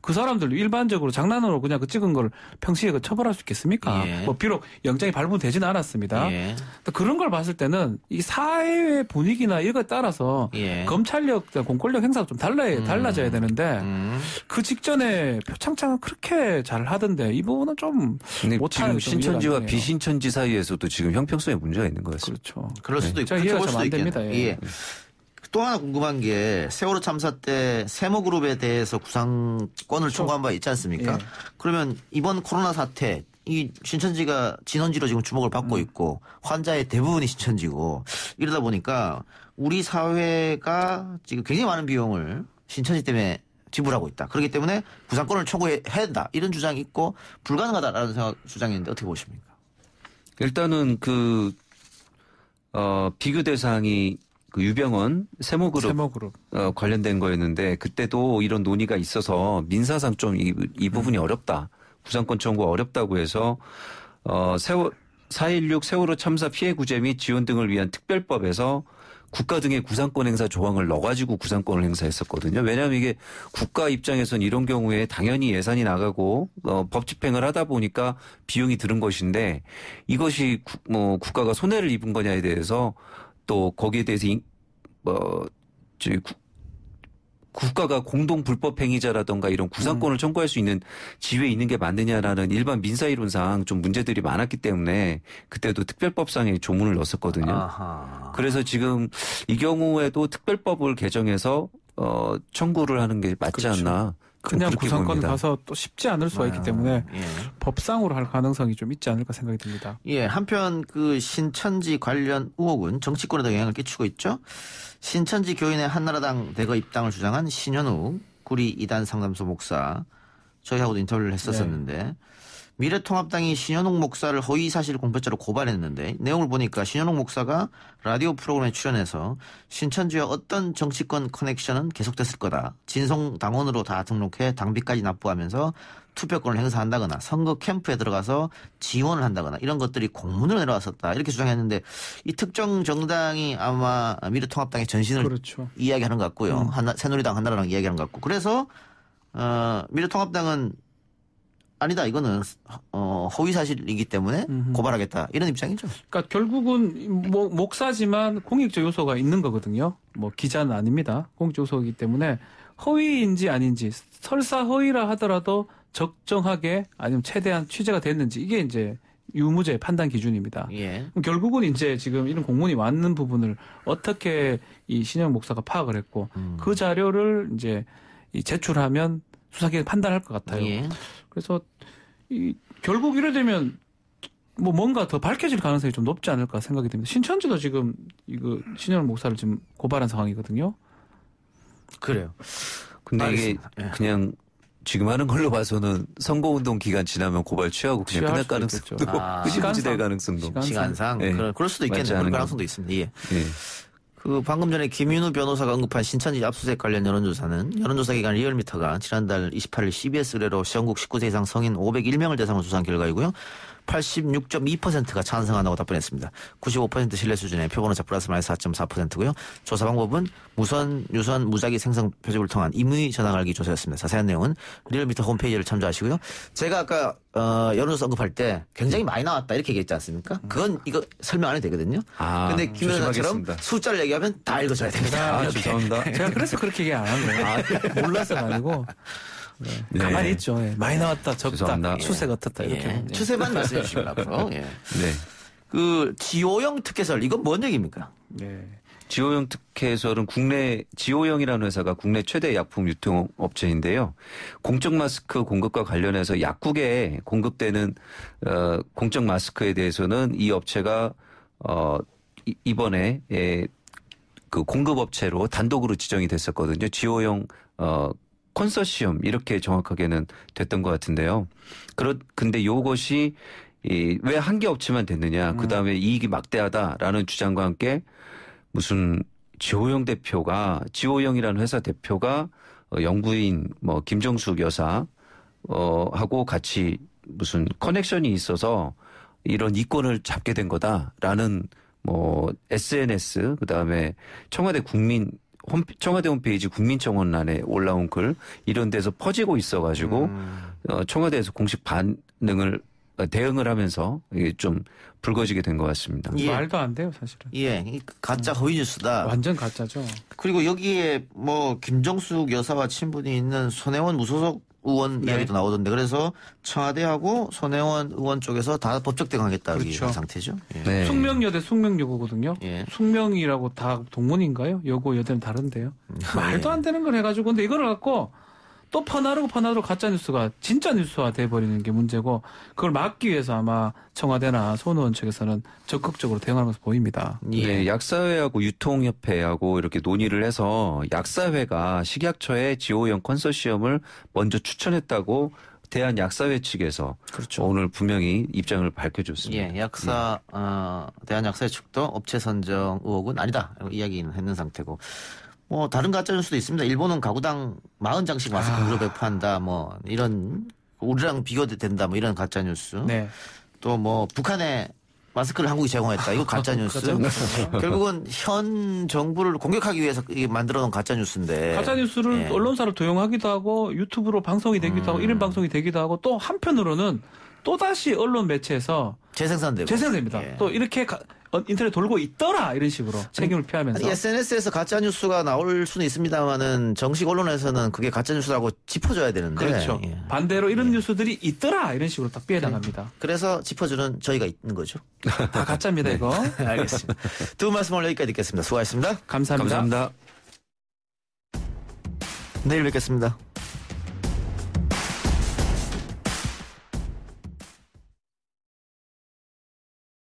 그 사람들 일반적으로 장난으로 그냥 그 찍은 걸 평시에 처벌할 수 있겠습니까? 뭐 비록 영장이 발부되지는 않았습니다. 그런 걸 봤을 때는 이 사회의 분위기나 이거에 따라서 검찰력, 공권력 행사가 좀 달라져야 되는데 그 직전에 표창장은 그렇게 잘 하던데 이 부분은 좀 못하는. 지금 신천지와 비신천지 사이에서도 지금 형평성에 문제가 있는 것 같습니다. 그렇죠. 그럴 수도 있고 이해가 좀 안 됩니다. 또 하나 궁금한 게 세월호 참사 때 세모그룹에 대해서 구상권을 청구한 바 있지 않습니까? 그러면 이번 코로나 사태 이 신천지가 진원지로 지금 주목을 받고 있고 환자의 대부분이 신천지고 이러다 보니까 우리 사회가 지금 굉장히 많은 비용을 신천지 때문에 지불하고 있다. 그렇기 때문에 구상권을 청구해야 된다. 이런 주장이 있고 불가능하다라는 주장이 있는데 어떻게 보십니까? 일단은 비교 대상이 그 유병원 세모그룹 관련된 거였는데 그때도 이런 논의가 있어서 민사상 좀 이 부분이 어렵다. 구상권 청구가 어렵다고 해서 4.16 세월호 참사 피해 구제 및 지원 등을 위한 특별법에서 국가 등의 구상권 행사 조항을 넣어가지고 구상권을 행사했었거든요. 왜냐하면 이게 국가 입장에서는 이런 경우에 당연히 예산이 나가고 법 집행을 하다 보니까 비용이 드는 것인데 이것이 국가가 손해를 입은 거냐에 대해서 또 거기에 대해서 국가가 공동 불법 행위자라던가 이런 구상권을 청구할 수 있는 지위에 있는 게 맞느냐라는 일반 민사 이론상 좀 문제들이 많았기 때문에 그때도 특별법상에 조문을 넣었었거든요. 그래서 지금 이 경우에도 특별법을 개정해서 청구를 하는 게 맞지 않나. 그냥 구상권 가서 또 쉽지 않을 수가 있기 때문에 법상으로 할 가능성이 좀 있지 않을까 생각이 듭니다. 한편 그 신천지 관련 의혹은 정치권에도 영향을 끼치고 있죠. 신천지 교인의 한나라당 대거 입당을 주장한 신현욱 구리 2단 상담소 목사 저희하고도 인터뷰를 했었었는데 미래통합당이 신현욱 목사를 허위사실 공표죄로 고발했는데 내용을 보니까 신현욱 목사가 라디오 프로그램에 출연해서 신천지와 어떤 정치권 커넥션은 계속됐을 거다. 진성당원으로 다 등록해 당비까지 납부하면서 투표권을 행사한다거나 선거 캠프에 들어가서 지원을 한다거나 이런 것들이 공문으로 내려왔었다 이렇게 주장했는데 이 특정 정당이 아마 미래통합당의 전신을 그렇죠. 이야기하는 것 같고요. 새누리당 한나라랑 이야기하는 것 같고 그래서 미래통합당은 아니다 이거는 허위 사실이기 때문에 고발하겠다 이런 입장이죠. 그러니까 결국은 목사지만 공익적 요소가 있는 거거든요. 뭐 기자는 아닙니다. 공익적 요소이기 때문에 허위인지 아닌지 설사 허위라 하더라도 적정하게 아니면 최대한 취재가 됐는지 이게 이제 유무죄 판단 기준입니다. 예. 결국은 이제 지금 이런 공문이 왔는 부분을 어떻게 이 신영 목사가 파악을 했고 그 자료를 이제 제출하면 수사기관이 판단할 것 같아요. 예. 그래서 결국 이래 되면 뭐 뭔가 더 밝혀질 가능성이 좀 높지 않을까 생각이 듭니다. 신천지도 지금 이거 신영 목사를 지금 고발한 상황이거든요. 그래요. 근데 알겠습니다. 이게 그냥 지금 하는 걸로 봐서는 선거운동 기간 지나면 고발 취하고 그냥 끝날 가능성도 흐지부지될 가능성도 시간상 네. 그럴 수도 있겠네요. 그럴 가능성도 있습니다. 예. 네. 그 방금 전에 김윤우 변호사가 언급한 신천지 압수수색 관련 여론조사는 여론조사 기관 리얼미터가 지난달 28일 CBS 의뢰로 전국 19세 이상 성인 501명을 대상으로 조사한 결과이고요. 86.2%가 찬성한다고 답변했습니다. 95% 신뢰 수준의 표본오차 플러스 마이너스 4.4%고요. 조사 방법은 무선, 유선, 무작위 생성 표적을 통한 임의 전화 알기 조사였습니다. 자세한 내용은 리얼미터 홈페이지를 참조하시고요. 제가 아까 여론조사 언급할 때 굉장히 많이 나왔다 이렇게 얘기했지 않습니까? 그건 이거 설명 안 해도 되거든요. 그런데 김 변호사처럼 숫자를 얘기하면 다 읽어줘야 됩니다. 죄송합니다. 제가 그래서 그렇게 얘기 안 한 거예요. 몰라서가 아니고. 네. 가만히 있죠. 예. 많이 나왔다, 적다, 죄송합니다. 추세가 어떻다 이렇게. 예. 추세만 말씀해 주시면 앞으로. 예. 네. 그 지오영 특혜설 이건 뭔 얘기입니까? 네. 지오영 특혜설은 지오영이라는 회사가 국내 최대 약품 유통업체인데요. 공적 마스크 공급과 관련해서 약국에 공급되는 공적 마스크에 대해서는 이 업체가 이번에 그 공급업체로 단독으로 지정이 됐었거든요. 지오영 컨소시엄 이렇게 정확하게는 됐던 것 같은데요. 근데 요것이 왜 한 개 업체만 됐느냐. 그다음에 이익이 막대하다라는 주장과 함께 무슨 지오영이라는 회사 대표가 영부인 김정숙 여사 하고 같이 무슨 커넥션이 있어서 이런 이권을 잡게 된 거다라는 SNS 그다음에 청와대 홈페이지 국민청원란에 올라온 글 이런 데서 퍼지고 있어가지고 청와대에서 공식 대응을 하면서 이게 좀 불거지게 된 것 같습니다. 예. 말도 안 돼요, 사실은. 예, 가짜 허위 뉴스다. 완전 가짜죠. 그리고 여기에 김정숙 여사와 친분이 있는 손혜원 무소속 의원 이야기도 나오던데 그래서 청와대하고 손혜원 의원 쪽에서 다 법적 대응하겠다 그렇죠. 이 상태죠. 예. 네. 숙명여대 숙명여고거든요. 예. 숙명이라고 다 동문인가요? 여고 여대는 다른데요. 말도 안 되는 걸 해가지고 근데 이걸 갖고 또 퍼나르고 가짜 뉴스가 진짜 뉴스화 돼버리는 게 문제고 그걸 막기 위해서 아마 청와대나 손 의원 측에서는 적극적으로 대응하는 것으로 보입니다. 네, 약사회하고 유통협회하고 이렇게 논의를 해서 약사회가 식약처에 지오영 컨소시엄을 먼저 추천했다고 대한약사회 측에서 그렇죠. 오늘 분명히 입장을 밝혀줬습니다. 예, 대한약사회 측도 업체 선정 의혹은 아니다 이야기는 했는 상태고. 다른 가짜뉴스도 있습니다. 일본은 가구당 40장씩 마스크 무료 배포한다. 이런 우리랑 비교된다. 이런 가짜뉴스. 네. 또 북한에 마스크를 한국이 제공했다. 이거 가짜뉴스. 결국은 현 정부를 공격하기 위해서 만들어 놓은 가짜뉴스인데. 가짜뉴스를 언론사를 도용하기도 하고 유튜브로 방송이 되기도 하고 1인 방송이 되기도 하고 또 한편으로는 또다시 언론 매체에서 재생산됩니다. 또 이렇게 인터넷 돌고 있더라 이런 식으로 책임을 피하면서 SNS에서 가짜 뉴스가 나올 수는 있습니다만은 정식 언론에서는 그게 가짜 뉴스라고 짚어줘야 되는데 그렇죠. 반대로 이런 뉴스들이 있더라 이런 식으로 딱 피해나갑니다. 그래서 짚어주는 저희가 있는 거죠. 다 가짜입니다 이거. 알겠습니다. 두 분 말씀 오늘 여기까지 듣겠습니다. 수고하셨습니다. 감사합니다. 내일 뵙겠습니다.